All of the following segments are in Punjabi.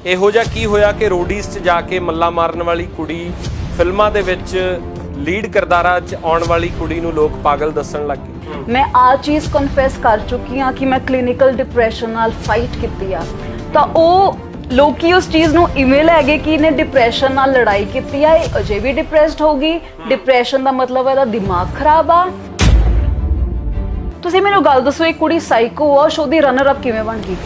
ਇਹੋ ਜਿਹਾ ਕੀ ਹੋਇਆ ਕਿ ਰੋਡੀਜ਼ 'ਚ ਜਾ ਕੇ ਮੱਲਾ ਮਾਰਨ ਵਾਲੀ ਕੁੜੀ ਫਿਲਮਾਂ ਦੇ ਵਿੱਚ ਲੀਡ ਕਿਰਦਾਰਾਂ 'ਚ ਆਉਣ ਵਾਲੀ ਕੁੜੀ ਨੂੰ ਲੋਕ ਪਾਗਲ ਦੱਸਣ ਲੱਗ ਗਏ? मैं आ चीज़ कन्फेस कर चुकी हाँ कि मैं क्लिनिकल डिप्रैशन नाल फाइट की आ तो वो लोग उस चीज़ नूं इवें लै गए कि इन्हें डिप्रैशन नाल लड़ाई की है, अजे भी डिप्रैस्ड होगी। डिप्रैशन का मतलब है दिमाग खराब आ। तुसीं मैनूं गल दसो, एक कुड़ी साइको आ, शो दी रनर अप किवें बन गई?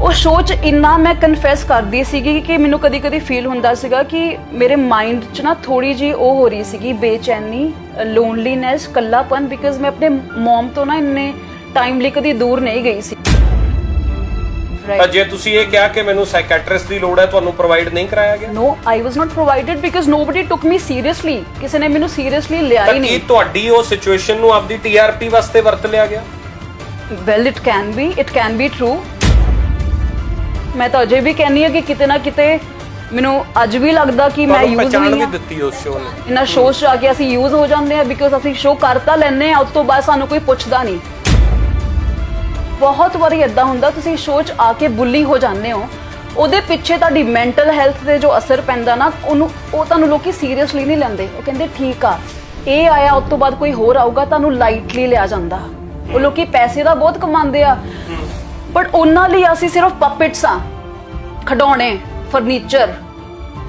उस शो च इन्ना मैं कन्फेस करदी सीगी कि मैनूं कदी कदी फील हुंदा सीगा कि मेरे माइंड च ना थोड़ी जी वो हो रही सीगी बेचैनी, लोनलीनेस, कल्लापन, बिकॉज मैं अपने मॉम तो ना इन्ने टाइमली कदी दूर नहीं गई सी। ਜੇ ਤੁਸੀਂ ਇਹ ਕਿਹਾ ਕਿ ਮੈਨੂੰ ਸਾਈਕੈਟ੍ਰਿਸਟ ਦੀ ਲੋੜ ਹੈ, ਤੁਹਾਨੂੰ ਪ੍ਰੋਵਾਈਡ ਨਹੀਂ ਕਰਾਇਆ ਗਿਆ? No, I was not provided because nobody took me seriously. ਕਿਸੇ ਨੇ ਮੈਨੂੰ ਸੀਰੀਅਸਲੀ ਲਿਆ ਹੀ ਨਹੀਂ। ਕੀ ਤੁਹਾਡੀ ਉਹ ਸਿਚੁਏਸ਼ਨ ਨੂੰ ਆਪਦੀ TRP ਵਾਸਤੇ ਵਰਤ ਲਿਆ ਗਿਆ? Well, it can be true. ਮੈਂ ਤਾਂ ਅਜੇ ਵੀ ਕਹਿੰਨੀ ਆ ਕਿ ਕਿਤੇ ਨਾ ਕਿਤੇ ਮੈਨੂੰ ਅੱਜ ਵੀ ਲੱਗਦਾ ਕਿ ਮੈਂ ਯੂਜ਼ ਪਛਾਣ ਨਹੀਂ ਵੀ ਦਿੱਤੀ ਉਸ ਸ਼ੋਅ ਨੇ। ਇਹਨਾਂ ਸ਼ੋਅ 'ਚ ਆ ਕੇ ਅਸੀਂ ਯੂਜ਼ ਹੋ ਜਾਂਦੇ ਆ ਬਿਕੋਜ਼ ਅਸੀਂ ਸ਼ੋਅ ਕਰਤਾ ਲੈਂਦੇ ਆ, ਉਸ ਤੋਂ ਬਾਅਦ ਸਾਨੂੰ ਕੋਈ ਪੁੱਛਦਾ ਨਹੀਂ। ਬਹੁਤ ਵਾਰੀ ਇਦਾਂ ਹੁੰਦਾ ਤੁਸੀਂ ਸ਼ੋਅ 'ਚ ਆ ਕੇ ਬੁੱਲੀ ਹੋ ਜਾਂਦੇ ਹੋ, ਉਹਦੇ ਪਿੱਛੇ ਤੁਹਾਡੀ ਮੈਂਟਲ ਹੈਲਥ ਤੇ ਜੋ ਅਸਰ ਪੈਂਦਾ ਨਾ ਉਹ ਤੁਹਾਨੂੰ ਲੋਕੀ ਸੀਰੀਅਸਲੀ ਨਹੀਂ ਲੈਂਦੇ। ਉਹ ਕਹਿੰਦੇ ਠੀਕ ਆ, ਇਹ ਆਇਆ, ਉਸ ਤੋਂ ਬਾਅਦ ਕੋਈ ਹੋਰ ਆਊਗਾ, ਤੁਹਾਨੂੰ ਲਾਈਟਲੀ ਲਿਆ ਜਾਂਦਾ। ਉਹ ਲੋਕੀ ਪੈਸੇ ਦਾ ਬਹੁਤ ਕਮਾਉਂਦੇ ਆ ਬਟ ਉਹਨਾਂ ਲਈ ਅਸੀਂ ਸਿਰਫ ਪਪਿਟਸ ਆ, ਖਿਡੌਣੇ, furniture.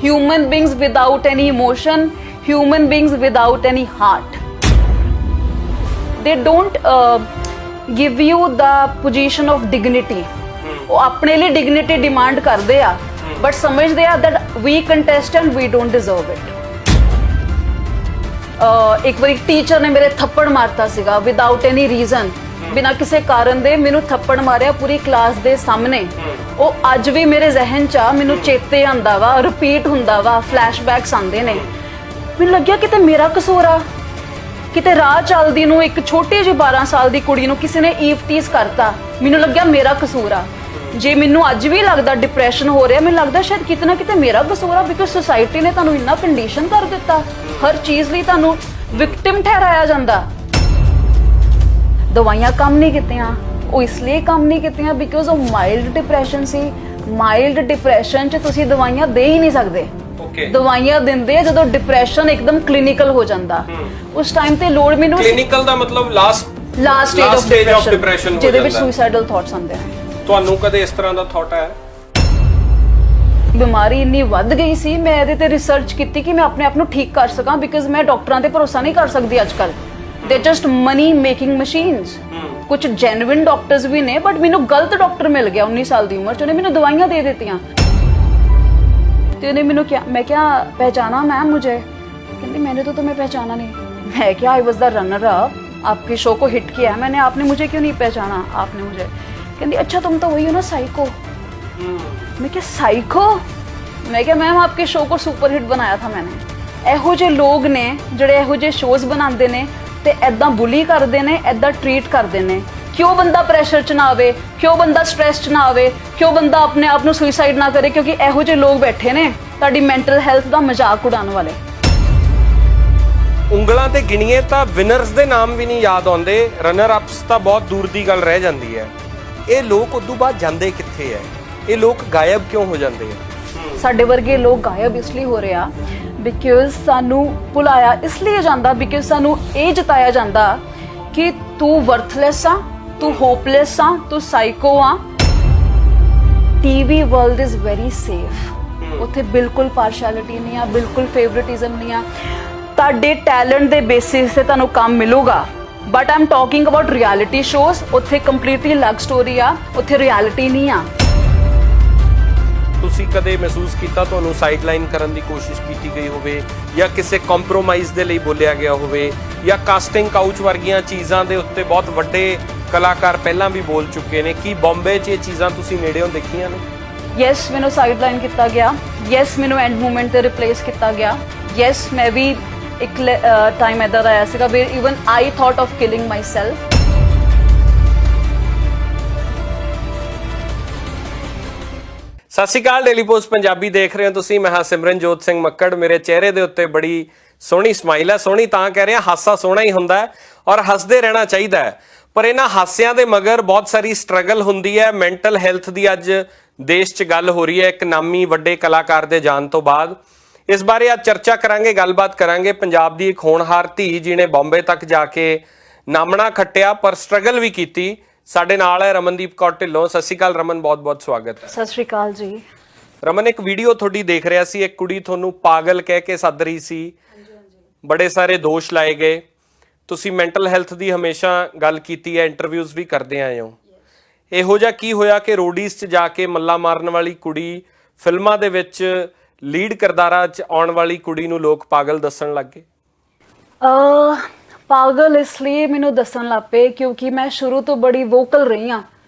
Human beings without any emotion, human beings without any heart. ਦੇ don't give you the position of dignity. ਉਹ ਆਪਣੇ ਲਈ dignity demand ਕਰਦੇ ਆ but ਸਮਝਦੇ ਆ that we contestant we don't deserve it. ਇੱਕ ਵਾਰੀ ਟੀਚਰ ਨੇ ਮੇਰੇ ਥੱਪੜ ਮਾਰਤਾ ਸੀਗਾ without any reason, ਬਿਨਾਂ ਕਿਸੇ ਕਾਰਨ ਦੇ ਮੈਨੂੰ ਥੱਪੜ ਮਾਰਿਆ ਪੂਰੀ ਕਲਾਸ ਦੇ ਸਾਹਮਣੇ। ਉਹ ਅੱਜ ਵੀ ਮੇਰੇ ਜ਼ਿਹਨ 'ਚ ਆ, ਮੈਨੂੰ ਚੇਤੇ ਆਉਂਦਾ ਵਾ, ਰਿਪੀਟ ਹੁੰਦਾ ਵਾ, ਫਲੈਸ਼ਬੈਕਸ ਆਉਂਦੇ ਨੇ। ਮੈਨੂੰ ਲੱਗਿਆ ਕਿਤੇ ਮੇਰਾ ਕਸੂਰ ਆ, ਕਿਤੇ ਰਾਹ ਚੱਲਦੀ ਨੂੰ ਇੱਕ ਛੋਟੀ ਜਿਹੀ 12 ਸਾਲ ਦੀ ਕੁੜੀ ਨੂੰ ਕਿਸੇ ਨੇ ਈਵਟੀਜ਼ ਕਰਤਾ। ਮੈਨੂੰ ਲੱਗਿਆ ਮੇਰਾ ਕਸੂਰ ਆ। ਜੇ ਮੈਨੂੰ ਅੱਜ ਵੀ ਲੱਗਦਾ ਡਿਪਰੈਸ਼ਨ ਹੋ ਰਿਹਾ, ਮੈਨੂੰ ਲੱਗਦਾ ਸ਼ਾਇਦ ਕਿਤੇ ਨਾ ਕਿਤੇ ਮੇਰਾ ਕਸੂਰ ਆ ਬਿਕੋਜ਼ ਸੋਸਾਇਟੀ ਨੇ ਤੁਹਾਨੂੰ ਇੰਨਾ ਕੰਡੀਸ਼ਨ ਕਰ ਦਿੱਤਾ, ਹਰ ਚੀਜ਼ ਲਈ ਤੁਹਾਨੂੰ ਵਿਕਟਿਮ ਠਹਿਰਾਇਆ ਜਾਂਦਾ। ਦਵਾਈਆਂ ਕੰਮ ਨਹੀਂ ਕੀਤੀਆਂ, ਉਹ ਇਸ ਲਈ ਕੰਮ ਨਹੀਂ ਕੀਤੀਆਂ ਬਿਕੋਜ਼ ਉਹ ਮਾਈਲਡ ਡਿਪਰੈਸ਼ਨ ਸੀ। ਮਾਈਲਡ ਡਿਪਰੈਸ਼ਨ 'ਚ ਤੁਸੀਂ ਦਵਾਈਆਂ ਦੇ ਹੀ ਨਹੀਂ ਸਕਦੇ। ਦਵਾਈਆਂ ਦਿੰਦੇ ਆ ਜਦੋਂ ਡਿਪਰੈਸ਼ਨ ਇੱਕਦਮ ਕਲੀਨਿਕਲ ਹੋ ਜਾਂਦਾ। ਉਸ ਟਾਈਮ ਤੇ ਲੋੜ ਮੈਨੂੰ ਕਲੀਨਿਕਲ ਦਾ ਮਤਲਬ ਲਾਸਟ ਸਟੇਜ ਆਫ ਡਿਪਰੈਸ਼ਨ ਜਿਹਦੇ ਵਿੱਚ ਸੁਸਾਈਡਲ ਥਾਟਸ ਆਉਂਦੇ ਆ। ਤੁਹਾਨੂੰ ਕਦੇ ਇਸ ਤਰ੍ਹਾਂ ਦਾ ਥਾਟ ਆਇਆ? ਬਿਮਾਰੀ ਇੰਨੀ ਵੱਧ ਗਈ ਸੀ, ਮੈਂ ਇਹਦੇ ਤੇ ਰਿਸਰਚ ਕੀਤੀ ਕਿ ਮੈਂ ਆਪਣੇ ਆਪ ਨੂੰ ਠੀਕ ਕਰ ਸਕਾਂ ਬਿਕੋਜ਼ ਮੈਂ ਡਾਕਟਰਾਂ ਤੇ ਭਰੋਸਾ ਨਹੀਂ ਕਰ ਸਕਦੀ ਅੱਜ ਕੱਲ। ਦੇ ਜਸਟ ਮਨੀ ਮੇਕਿੰਗ ਮਸ਼ੀਨਸ। ਕੁਝ ਜੈਨੂਇਨ ਡਾਕਟਰਸ ਵੀ ਨੇ ਬਟ ਮੈਨੂੰ ਗਲਤ ਡਾਕਟਰ ਮਿਲ ਗਿਆ 19 ਸਾਲ ਦੀ ਉਮਰ 'ਚ, ਉਹਨੇ ਮੈਨੂੰ ਦਵਾਈਆਂ ਦੇ ਦਿੱਤੀਆਂ ਤੇ ਉਹਨੇ ਮੈਨੂੰ ਕਿਹਾ, मैं क्या पहचाना मैम मुझे? कहती मैंने तो तुम्हें पहचाना नहीं। मैं क्या, I was the runner up, आपके शो को हिट किया मैंने, आपने मुझे क्यों नहीं पहचाना? आपने मुझे। कहती अच्छा तुम तो वही हो ना साइको। मैं क्या साइको? मैं क्या मैम आपके शो को सुपर हिट बनाया था मैंने। ਇਹੋ ਜਿਹੇ ਲੋਕ ਨੇ ਜਿਹੜੇ ਇਹੋ ਜਿਹੇ ਸ਼ੋਜ਼ ਬਣਾਉਂਦੇ ਨੇ ਤੇ ਐਦਾਂ ਬੁਲੀ ਕਰਦੇ ਨੇ, ਐਦਾਂ ਟ੍ਰੀਟ ਕਰਦੇ ਨੇ। ਕਿਉਂ ਬੰਦਾ ਪ੍ਰੈਸ਼ਰ 'ਚ ਨਾ ਆਵੇ, ਕਿਉਂ ਬੰਦਾ ਸਟ੍ਰੈਸ 'ਚ ਨਾ ਆਵੇ, ਕਿਉਂ ਬੰਦਾ ਆਪਣੇ ਆਪ ਨੂੰ ਸੁਸਾਈਡ ਨਾ ਕਰੇ? ਕਿਉਂਕਿ ਇਹੋ ਜਿਹੇ ਲੋਕ ਬੈਠੇ ਨੇ ਤੁਹਾਡੀ ਮੈਂਟਲ ਹੈਲਥ ਦਾ ਮਜ਼ਾਕ ਉਡਾਉਣ ਵਾਲੇ। ਉਂਗਲਾਂ ਤੇ ਗਿਣੀਏ ਤਾਂ ਵਿਨਰਸ ਦੇ ਨਾਮ ਵੀ ਨਹੀਂ ਯਾਦ ਆਉਂਦੇ, ਰਨਰ ਅਪਸ ਤਾਂ ਬਹੁਤ ਦੂਰ ਦੀ ਗੱਲ ਰਹਿ ਜਾਂਦੀ ਹੈ। ਇਹ ਲੋਕ ਉਦੋਂ ਬਾਅਦ ਜਾਂਦੇ ਕਿੱਥੇ ਹੈ? ਇਹ ਲੋਕ ਗਾਇਬ ਕਿਉਂ ਹੋ ਜਾਂਦੇ ਆ? ਸਾਡੇ ਵਰਗੇ ਲੋਕ ਗਾਇਬ ਇਸ ਲਈ ਹੋ ਰਹੇ ਆ ਬਿਕੋਜ਼ ਸਾਨੂੰ ਭੁਲਾਇਆ ਇਸ ਲਈ ਜਾਂਦਾ, ਬਿਕੋਜ਼ ਸਾਨੂੰ ਇਹ ਜਤਾਇਆ ਜਾਂਦਾ ਕਿ ਤੂੰ ਵਰਥਲੈਸ ਆ, ਤੂੰ ਹੋਪਲੈਸ ਆ, ਤੂੰ ਸਾਈਕੋ ਆ। TV world is very safe. ਉੱਥੇ ਬਿਲਕੁਲ ਪਾਰਸ਼ੈਲਿਟੀ ਨਹੀਂ ਆ, ਬਿਲਕੁਲ ਫੇਵਰਿਟਿਜ਼ਮ ਨਹੀਂ ਆ। ਤੁਹਾਡੇ ਟੈਲੈਂਟ ਦੇ ਬੇਸਿਸ ਤੇ ਤੁਹਾਨੂੰ ਕੰਮ ਮਿਲੂਗਾ but I am talking about reality shows. ਉੱਥੇ ਕੰਪਲੀਟਲੀ ਅਲੱਗ ਸਟੋਰੀ ਆ, ਉੱਥੇ ਰਿਐਲਿਟੀ ਨਹੀਂ ਆ। ਤੁਸੀਂ ਕਦੇ ਮਹਿਸੂਸ ਕੀਤਾ ਤੁਹਾਨੂੰ ਸਾਈਡਲਾਈਨ ਕਰਨ ਦੀ ਕੋਸ਼ਿਸ਼ ਕੀਤੀ ਗਈ ਹੋਵੇ ਜਾਂ ਕਿਸੇ ਕੰਪਰੋਮਾਈਜ਼ ਦੇ ਲਈ ਬੋਲਿਆ ਗਿਆ ਹੋਵੇ ਜਾਂ ਕਾਸਟਿੰਗ ਕਾਊਚ ਵਰਗੀਆਂ ਚੀਜ਼ਾਂ ਦੇ ਉੱਤੇ ਬਹੁਤ ਵੱਡੇ ਕਲਾਕਾਰ ਪਹਿਲਾਂ ਵੀ ਬੋਲ ਚੁੱਕੇ ਨੇ? ਕੀ ਬੰਬੇ 'ਚ ਇਹ ਚੀਜ਼ਾਂ ਤੁਸੀਂ ਨੇੜਿਓਂ ਦੇਖੀਆਂ ਨੇ? ਯੈਸ, ਮੈਨੂੰ ਸਾਈਡਲਾਈਨ ਕੀਤਾ ਗਿਆ। ਯੈਸ, ਮੈਨੂੰ ਐਂਡ ਮੂਮੈਂਟ ਤੇ ਰਿਪਲੇਸ ਕੀਤਾ ਗਿਆ। ਯੈਸ, ਮੈਂ ਵੀ ਇੱਕ ਟਾਈਮ ਇੱਦਾਂ ਦਾ ਆਇਆ ਸੀਗਾ where even I thought of killing my self. ਸਤਿ ਸ਼੍ਰੀ ਅਕਾਲ, ਡੇਲੀ ਪੋਸਟ ਪੰਜਾਬੀ ਦੇਖ ਰਹੇ ਹੋ ਤੁਸੀਂ। ਮੈਂ ਹਾਂ ਸਿਮਰਨਜੋਤ ਸਿੰਘ ਮੱਕੜ। ਮੇਰੇ ਚਿਹਰੇ ਦੇ ਉੱਤੇ ਬੜੀ ਸੋਹਣੀ ਸਮਾਈਲ ਹੈ। ਸੋਹਣੀ ਤਾਂ ਕਹਿ ਰਿਹਾ, ਹਾਸਾ ਸੋਹਣਾ ਹੀ ਹੁੰਦਾ ਹੈ ਔਰ ਹੱਸਦੇ ਰਹਿਣਾ ਚਾਹੀਦਾ ਹੈ। ਪਰ ਇਹਨਾਂ ਹਾਸਿਆਂ ਦੇ ਮਗਰ ਬਹੁਤ ਸਾਰੀ ਸਟਰਗਲ ਹੁੰਦੀ ਹੈ। ਮੈਂਟਲ ਹੈਲਥ ਦੀ ਅੱਜ ਦੇਸ਼ 'ਚ ਗੱਲ ਹੋ ਰਹੀ ਹੈ ਇੱਕ ਨਾਮੀ ਵੱਡੇ ਕਲਾਕਾਰ ਦੇ ਜਾਣ ਤੋਂ ਬਾਅਦ। ਇਸ ਬਾਰੇ ਅੱਜ ਚਰਚਾ ਕਰਾਂਗੇ, ਗੱਲਬਾਤ ਕਰਾਂਗੇ। ਪੰਜਾਬ ਦੀ ਇੱਕ ਹੋਣਹਾਰ ਧੀ ਜਿਹਨੇ ਬੰਬੇ ਤੱਕ ਜਾ ਕੇ ਨਾਮਣਾ ਖੱਟਿਆ ਪਰ ਸਟਰਗਲ ਵੀ ਕੀਤੀ, ਸਾਡੇ ਨਾਲ ਹੈ ਰਮਨਦੀਪ ਕੌਰ ਢਿੱਲੋਂ। ਸਤਿ ਸ਼੍ਰੀ ਅਕਾਲ ਰਮਨ, ਬਹੁਤ ਬਹੁਤ ਸਵਾਗਤ ਹੈ। ਸਤਿ ਸ਼੍ਰੀ ਅਕਾਲ ਜੀ। ਰਮਨ, ਇੱਕ ਵੀਡੀਓ ਤੁਹਾਡੀ ਦੇਖ ਰਿਹਾ ਸੀ, ਇੱਕ ਕੁੜੀ ਤੁਹਾਨੂੰ ਪਾਗਲ ਕਹਿ ਕੇ ਸੱਦ ਰਹੀ ਸੀ, ਬੜੇ ਸਾਰੇ ਦੋਸ਼ ਲਾਏ ਗਏ। ਤੁਸੀਂ ਮੈਂਟਲ ਹੈਲਥ ਦੀ ਹਮੇਸ਼ਾ ਗੱਲ ਕੀਤੀ ਹੈ, ਇੰਟਰਵਿਊਜ਼ ਵੀ ਕਰਦੇ ਆਏ ਹੋ। ਇਹੋ ਜਿਹਾ ਕੀ ਹੋਇਆ ਕਿ ਰੋਡੀਜ਼ 'ਚ ਜਾ ਕੇ ਮੱਲਾ ਮਾਰਨ ਵਾਲੀ ਕੁੜੀ, ਫਿਲਮਾਂ ਦੇ ਵਿੱਚ ਲੀਡ ਕਿਰਦਾਰਾਂ 'ਚ ਆਉਣ ਵਾਲੀ ਕੁੜੀ ਨੂੰ ਲੋਕ ਪਾਗਲ ਦੱਸਣ ਲੱਗ ਗਏ? ਪਾਗਲ ਇਸ ਲਈ ਮੈਨੂੰ ਦੱਸਣ ਲੱਗ ਪਏ ਕਿਉਂਕਿ ਮੈਂ ਸ਼ੁਰੂ ਤੋਂ ਬੜੀ ਵੋਕਲ ਰਹੀ ਹਾਂ।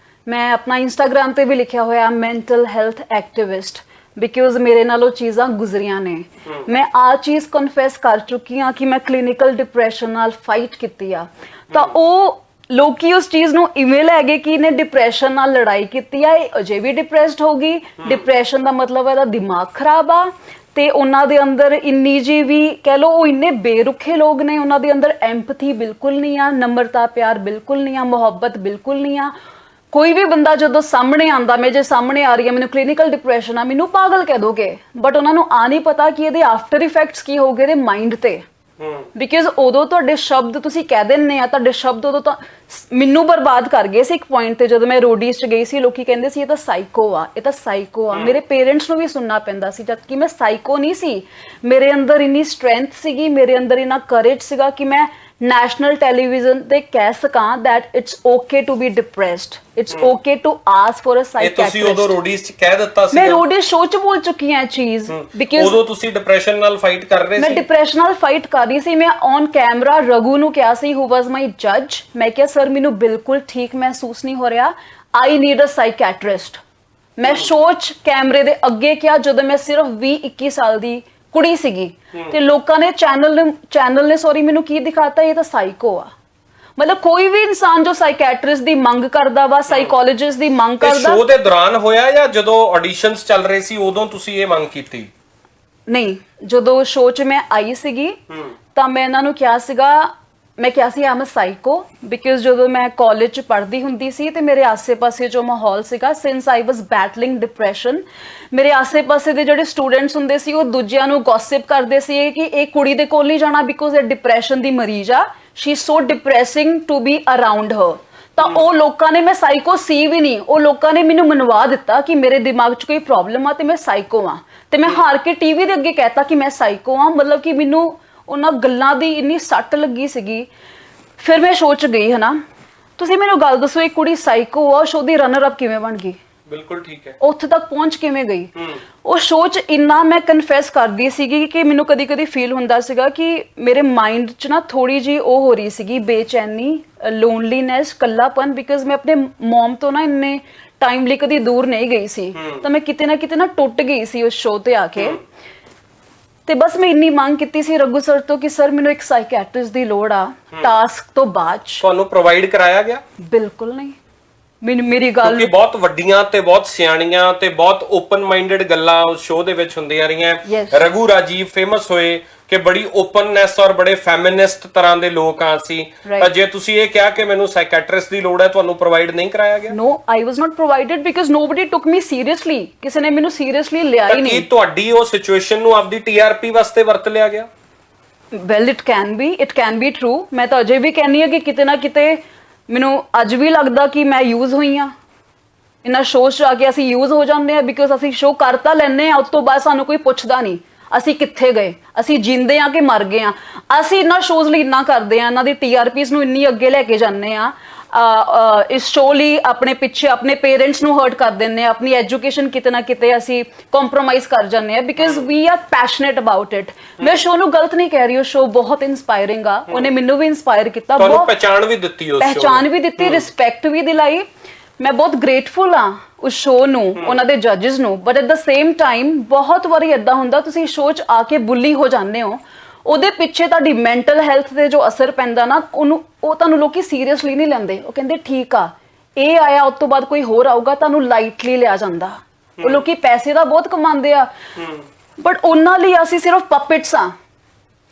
ਮੈਂ ਆਪਣਾ ਇੰਸਟਾਗ੍ਰਾਮ ਤੇ ਵੀ ਲਿਖਿਆ ਹੋਇਆ ਮੈਂਟਲ ਹੈਲਥ ਐਕਟਿਵਿਸਟ, ਬਿਕੋਜ਼ ਮੇਰੇ ਨਾਲ ਉਹ ਚੀਜ਼ਾਂ ਗੁਜ਼ਰੀਆਂ ਨੇ। ਮੈਂ ਆ ਚੀਜ਼ ਕਨਫੈਸ ਕਰ ਚੁੱਕੀ ਹਾਂ ਕਿ ਮੈਂ ਕਲੀਨਿਕਲ ਡਿਪਰੈਸ਼ਨ ਨਾਲ ਫਾਈਟ ਕੀਤੀ ਆ। ਤਾਂ ਉਹ ਲੋਕੀ ਉਸ ਚੀਜ਼ ਨੂੰ ਇਵੇਂ ਲੈ ਗਏ ਕਿ ਇਹਨੇ ਡਿਪਰੈਸ਼ਨ ਨਾਲ ਲੜਾਈ ਕੀਤੀ ਆ, ਇਹ ਅਜੇ ਵੀ ਡਿਪਰੈਸਡ ਹੋਗੀ। ਡਿਪਰੈਸ਼ਨ ਦਾ ਮਤਲਬ ਇਹਦਾ ਦਿਮਾਗ ਖਰਾਬ ਆ। ਤੇ ਉਹਨਾਂ ਦੇ ਅੰਦਰ ਇੰਨੀ ਜੀ ਵੀ ਕਹਿ ਲਓ, ਉਹ ਇੰਨੇ ਬੇਰੁਖੇ ਲੋਕ ਨੇ, ਉਹਨਾਂ ਦੇ ਅੰਦਰ ਐਮਪਥੀ ਬਿਲਕੁਲ ਨਹੀਂ ਆ, ਨਮਰਤਾ ਪਿਆਰ ਬਿਲਕੁਲ ਨਹੀਂ ਆ, ਮੁਹੱਬਤ ਬਿਲਕੁਲ ਨਹੀਂ ਆ। ਕੋਈ ਵੀ ਬੰਦਾ ਜਦੋਂ ਸਾਹਮਣੇ ਆਂਦਾ, ਮੈਂ ਜੇ ਸਾਹਮਣੇ ਆ ਰਹੀ ਹਾਂ ਮੈਨੂੰ ਕਲੀਨਿਕਲ ਡਿਪਰੈਸ਼ਨ ਆ, ਮੈਨੂੰ ਪਾਗਲ ਕਹਿ ਦੋਗੇ, ਬਟ ਉਹਨਾਂ ਨੂੰ ਆ ਨਹੀਂ ਪਤਾ ਕਿ ਇਹਦੇ ਆਫਟਰ ਇਫੈਕਟਸ ਕੀ ਹੋਗੇ ਇਹਦੇ ਮਾਈਂਡ ਤੇ। ਬਿਕਾਜ਼ ਉਦੋਂ ਤੁਹਾਡੇ ਸ਼ਬਦ ਤੁਸੀਂ ਕਹਿ ਦਿੰਦੇ ਆ, ਤੁਹਾਡੇ ਸ਼ਬਦ ਉਦੋਂ ਤਾਂ ਮੈਨੂੰ ਬਰਬਾਦ ਕਰ ਗਏ ਸੀ। ਇੱਕ ਪੁਆਇੰਟ ਤੇ ਜਦੋਂ ਮੈਂ ਰੋਡੀਜ਼ 'ਚ ਗਈ ਸੀ, ਲੋਕੀ ਕਹਿੰਦੇ ਸੀ ਇਹ ਤਾਂ ਸਾਈਕੋ ਆ, ਇਹ ਤਾਂ ਸਾਈਕੋ ਆ। ਮੇਰੇ ਪੇਰੈਂਟਸ ਨੂੰ ਵੀ ਸੁਣਨਾ ਪੈਂਦਾ ਸੀ, ਜਦ ਕਿ ਮੈਂ ਸਾਈਕੋ ਨਹੀਂ ਸੀ। ਮੇਰੇ ਅੰਦਰ ਇੰਨੀ ਸਟਰੈਂਥ ਸੀਗੀ, ਮੇਰੇ ਅੰਦਰ ਇੰਨਾ ਕਰੇਜ ਸੀਗਾ ਕਿ ਮੈਂ ਨੈਸ਼ਨਲ ਟੈਲੀਵਿਜ਼ਨ ਤੇ ਕਹਿ ਸਕਾਂ that it's okay to be depressed, it's okay to ask for a psychiatrist। ਤੁਸੀਂ ਉਦੋਂ ਰੋਡੀਜ਼ 'ਚ ਕਹਿ ਦਿੱਤਾ ਸੀ? ਮੈਂ ਰੋਡੀਜ਼ ਸ਼ੋਅ 'ਚ ਬੋਲ ਚੁੱਕੀ ਹਾਂ ਇਹ ਚੀਜ਼, ਬਿਕਾਜ਼ ਉਦੋਂ ਤੁਸੀਂ ਡਿਪਰੈਸ਼ਨ ਨਾਲ ਫਾਈਟ ਕਰ ਰਹੇ ਸੀ। ਮੈਂ ਡਿਪਰੈਸ਼ਨ ਨਾਲ ਫਾਈਟ ਕਰ ਰਹੀ ਸੀ। ਮੈਂ ਔਨ ਕੈਮਰਾ ਰਘੂ ਨੂੰ ਕਿਹਾ ਸੀ, who was my judge, ਮੈਂ ਕਿਹਾ ਸਰ ਮੈਨੂੰ ਬਿਲਕੁਲ ਠੀਕ ਮਹਿਸੂਸ ਨਹੀਂ ਹੋ ਰਿਹਾ, I need a psychiatrist। ਮੈਂ ਸ਼ੋਅ 'ਚ ਕੈਮਰੇ ਦੇ ਅੱਗੇ ਕਿਹਾ ਜਦੋਂ ਮੈਂ ਸਿਰਫ 20-21 ਸਾਲ ਦੀ ਕੁੜੀ ਸੀਗੀ, ਤੇ ਲੋਕਾਂ ਨੇ ਚੈਨਲ ਨੇ ਸੌਰੀ ਮੈਨੂੰ ਕੀ ਦਿਖਾਤਾ, ਇਹ ਤਾਂ ਸਾਈਕੋ ਆ। ਮਤਲਬ ਕੋਈ ਵੀ ਇਨਸਾਨ ਜੋ ਸਾਈਕੈਟਰਿਸਟ ਦੀ ਮੰਗ ਕਰਦਾ ਵਾ, ਸਾਈਕੋਲੋਜਿਸਟ ਦੀ ਮੰਗ ਕਰਦਾ। ਸ਼ੋਅ ਦੇ ਦੌਰਾਨ ਹੋਇਆ ਜਾਂ ਜਦੋਂ ਆਡੀਸ਼ਨਸ ਚੱਲ ਰਹੇ ਸੀ ਉਦੋਂ ਤੁਸੀਂ ਇਹ ਮੰਗ ਕੀਤੀ? ਨਹੀਂ, ਜਦੋਂ ਸ਼ੋਅ 'ਚ ਮੈਂ ਆਈ ਸੀਗੀ ਤਾਂ ਮੈਂ ਇਹਨਾਂ ਨੂੰ ਕਿਹਾ ਸੀਗਾ, ਮੈਂ ਕਿਹਾ ਸੀ ਆਮ ਸਾਈਕੋ, ਬਿਕਾਜ਼ ਜਦੋਂ ਮੈਂ ਕਾਲਜ 'ਚ ਪੜ੍ਹਦੀ ਹੁੰਦੀ ਸੀ ਤੇ ਮੇਰੇ ਆਸੇ-ਪਾਸੇ ਜੋ ਮਾਹੌਲ ਸੀਗਾ, ਸਿੰਸ ਆਈ ਵਾਸ ਬੈਟਲਿੰਗ ਡਿਪਰੈਸ਼ਨ, ਮੇਰੇ ਆਸੇ-ਪਾਸੇ ਦੇ ਜਿਹੜੇ ਸਟੂਡੈਂਟਸ ਹੁੰਦੇ ਸੀ ਉਹ ਦੂਜਿਆਂ ਨੂੰ ਗੌਸਿਪ ਕਰਦੇ ਸੀ ਕਿ ਇਹ ਕੁੜੀ ਦੇ ਕੋਲ ਨਹੀਂ ਜਾਣਾ ਬਿਕਾਜ਼ ਇਹ ਡਿਪਰੈਸ਼ਨ ਦੀ ਮਰੀਜ਼ ਆ, she is so depressing to be around her. ਤਾਂ ਉਹ ਲੋਕਾਂ ਨੇ, ਮੈਂ ਸਾਈਕੋ ਸੀ ਵੀ ਨਹੀਂ, ਉਹ ਲੋਕਾਂ ਨੇ ਮੈਨੂੰ ਮਨਵਾ ਦਿੱਤਾ ਕਿ ਮੇਰੇ ਦਿਮਾਗ 'ਚ ਕੋਈ ਪ੍ਰੋਬਲਮ ਆ ਤੇ ਮੈਂ ਸਾਈਕੋ ਆ। ਤੇ ਮੈਂ ਹਾਰ ਕੇ ਟੀਵੀ ਦੇ ਅੱਗੇ ਕਹਿਤਾ ਕਿ ਮੈਂ ਸਾਈਕੋ ਆ। ਮਤਲਬ ਕਿ ਮੈਨੂੰ ਉਹਨਾਂ ਗੱਲਾਂ ਦੀ ਇੰਨੀ ਸੱਟ ਲੱਗੀ ਸੀਗੀ। ਫਿਰ ਮੈਂ ਸ਼ੋਅ 'ਚ ਗਈ, ਹਨਾ। ਤੁਸੀਂ ਮੈਨੂੰ ਗੱਲ ਦੱਸੋ, ਇੱਕ ਕੁੜੀ ਸਾਈਕੋ ਆ, ਸ਼ੋਅ ਦੀ ਰਨਰ ਅਪ ਕਿਵੇਂ ਬਣ ਗਈ? ਬਿਲਕੁਲ ਠੀਕ ਹੈ। ਉੱਥੇ ਤੱਕ ਪਹੁੰਚ ਕਿਵੇਂ ਗਈ? ਉਹ ਸ਼ੋਅ 'ਚ ਇੰਨਾ ਮੈਂ ਕਨਫੈਸ ਕਰਦੀ ਸੀਗੀ ਕਿ ਮੈਨੂੰ ਕਦੀ ਕਦੀ ਫੀਲ ਹੁੰਦਾ ਸੀਗਾ ਕਿ ਮੇਰੇ ਮਾਈਂਡ 'ਚ ਨਾ ਥੋੜੀ ਜੀ ਉਹ ਹੋ ਰਹੀ ਸੀਗੀ, ਬੇਚੈਨੀ, ਲੋਨਲੀਨੈਸ, ਕੱਲਾਪਨ, ਬਿਕਾਜ਼ ਮੈਂ ਆਪਣੇ ਮਮ ਤੋਂ ਨਾ ਇੰਨੇ ਟਾਈਮ ਲਈ ਕਦੀ ਦੂਰ ਨਹੀਂ ਗਈ ਸੀ। ਤਾਂ ਮੈਂ ਕਿਤੇ ਨਾ ਟੁੱਟ ਗਈ ਸੀ ਉਸ ਸ਼ੋਅ ਤੇ ਆ ਕੇ। ਤੇ ਬਸ ਮੈਂ ਇੰਨੀ ਮੰਗ ਕੀਤੀ ਸੀ ਰਘੂ ਸਰ ਤੋਂ ਕਿ ਸਰ ਮੈਨੂੰ ਇੱਕ ਸਾਈਕੈਟਰਿਸਟ ਦੀ ਲੋੜ ਆ ਟਾਸਕ ਤੋਂ ਬਾਅਦ। ਤੁਹਾਨੂੰ ਪ੍ਰੋਵਾਈਡ ਕਰਾਇਆ ਗਿਆ? ਬਿਲਕੁਲ ਨਹੀਂ। ਮੇਰੀ ਗੱਲ, ਕਿਉਂਕਿ ਬਹੁਤ ਵੱਡੀਆਂ ਤੇ ਬਹੁਤ ਸਿਆਣੀਆਂ ਤੇ ਬਹੁਤ ਓਪਨ ਮਾਈਂਡਡ ਗੱਲਾਂ ਉਸ ਸ਼ੋਅ ਦੇ ਵਿੱਚ ਹੁੰਦੀਆਂ ਰਹੀਆਂ। ਰਘੂ ਰਾਜੀਵ ਫੇਮਸ ਹੋਏ ਕਿ ਬੜੀ ਓਪਨਨੈਸ ਔਰ ਬੜੇ ਫੈਮਿਨਿਸਟ ਤਰ੍ਹਾਂ ਦੇ ਲੋਕ ਆ ਸੀ। ਤਾਂ ਜੇ ਤੁਸੀਂ ਇਹ ਕਿਹਾ ਕਿ ਮੈਨੂੰ ਸਾਈਕੈਟਰਿਸਟ ਦੀ ਲੋੜ ਹੈ, ਤੁਹਾਨੂੰ ਪ੍ਰੋਵਾਈਡ ਨਹੀਂ ਕਰਾਇਆ ਗਿਆ? No, I was not provided because nobody took me seriously. ਕਿਸੇ ਨੇ ਮੈਨੂੰ ਸੀਰੀਅਸਲੀ ਲਿਆ ਹੀ ਨਹੀਂ। ਕੀ ਤੁਹਾਡੀ ਉਹ ਸਿਚੁਏਸ਼ਨ ਨੂੰ ਆਪਦੀ ਟੀਆਰਪੀ ਵਾਸਤੇ ਵਰਤ ਲਿਆ ਗਿਆ? Well, it can be true. ਮੈਂ ਤਾਂ ਅਜੇ ਵੀ ਕਹਿੰਨੀ ਆ ਕਿ ਕਿਤੇ ਨਾ ਕਿਤੇ ਮੈਨੂੰ ਅੱਜ ਵੀ ਲੱਗਦਾ ਕਿ ਮੈਂ ਯੂਜ਼ ਹੋਈ ਆ। ਇਹਨਾਂ ਸ਼ੋਅ 'ਚ ਆ ਕੇ ਅਸੀਂ ਯੂਜ਼ ਹੋ ਜਾਂਦੇ ਆ ਬਿਕਾਜ਼ ਅਸੀਂ ਸ਼ੋਅ ਕਰ ਤਾਂ ਲੈਂਦੇ ਆ, ਉਸ ਤੋਂ ਬਾਅਦ ਸਾਨੂੰ ਕੋਈ ਪੁੱਛਦਾ ਨਹੀਂ ਅਸੀਂ ਕਿੱਥੇ ਗਏ, ਅਸੀਂ ਜਿੰਦੇ ਆ ਕਿ ਮਰ ਗਏ ਆ। ਅਸੀਂ ਇਹਨਾਂ ਸ਼ੋਜ਼ ਲਈ ਇੰਨਾ ਕਰਦੇ ਆ, ਇਹਨਾਂ ਦੀ ਟੀਆਰਪੀਜ਼ ਨੂੰ ਇੰਨੀ ਅੱਗੇ ਲੈ ਕੇ ਜਾਂਦੇ ਆ, ਇਸ ਸ਼ੋਅ ਲਈ ਆਪਣੇ ਪਿੱਛੇ ਆਪਣੇ ਪੇਰੈਂਟਸ ਨੂੰ ਹਰਟ ਕਰ ਦਿੰਦੇ ਆ, ਆਪਣੀ ਐਜੂਕੇਸ਼ਨ ਕਿਤੇ ਨਾ ਕਿਤੇ ਅਸੀਂ ਕੰਪਰੋਮਾਈਜ਼ ਕਰ ਜਾਂਦੇ ਆ because we are passionate about it. ਮੈਂ ਸ਼ੋਅ ਨੂੰ ਗਲਤ ਨਹੀਂ ਕਹਿ ਰਹੀ, ਉਹ ਸ਼ੋਅ ਬਹੁਤ ਇਨਸਪਾਇਰਿੰਗ ਆ, ਉਹਨੇ ਮੈਨੂੰ ਵੀ ਇਨਸਪਾਇਰ ਕੀਤਾ, ਬਹੁਤ ਪਹਿਚਾਣ ਵੀ ਦਿੱਤੀ, ਰਿਸਪੈਕਟ ਵੀ ਦਿਲਾਈ। ਮੈਂ ਬਹੁਤ ਗ੍ਰੇਟਫੁਲ ਆ ਉਸ ਸ਼ੋਅ ਨੂੰ, ਉਹਨਾਂ ਦੇ ਜੱਜਸ ਨੂੰ। But at the same time ਬਹੁਤ ਵਾਰੀ ਏਦਾਂ ਹੁੰਦਾ ਤੁਸੀਂ ਸ਼ੋਅ 'ਚ ਆ ਕੇ ਬੁੱਲੀ ਹੋ ਜਾਂਦੇ ਹੋ, ਉਹਦੇ ਪਿੱਛੇ ਤੁਹਾਡੀ ਮੈਂਟਲ ਹੈਲਥ ਤੇ ਜੋ ਅਸਰ ਪੈਂਦਾ ਨਾ, ਉਹ ਤੁਹਾਨੂੰ ਲੋਕੀ ਸੀਰੀਅਸਲੀ ਨਹੀਂ ਲੈਂਦੇ। ਉਹ ਕਹਿੰਦੇ ਠੀਕ ਆ, ਇਹ ਆਇਆ, ਉਸ ਤੋਂ ਬਾਅਦ ਕੋਈ ਹੋਰ ਆਊਗਾ, ਤੁਹਾਨੂੰ ਲਾਈਟਲੀ ਲਿਆ ਜਾਂਦਾ। ਉਹ ਲੋਕੀ ਪੈਸੇ ਦਾ ਬਹੁਤ ਕਮਾਉਂਦੇ ਆ, ਬਟ ਉਹਨਾਂ ਲਈ ਅਸੀਂ ਸਿਰਫ ਪਪਿਟਸ ਆ,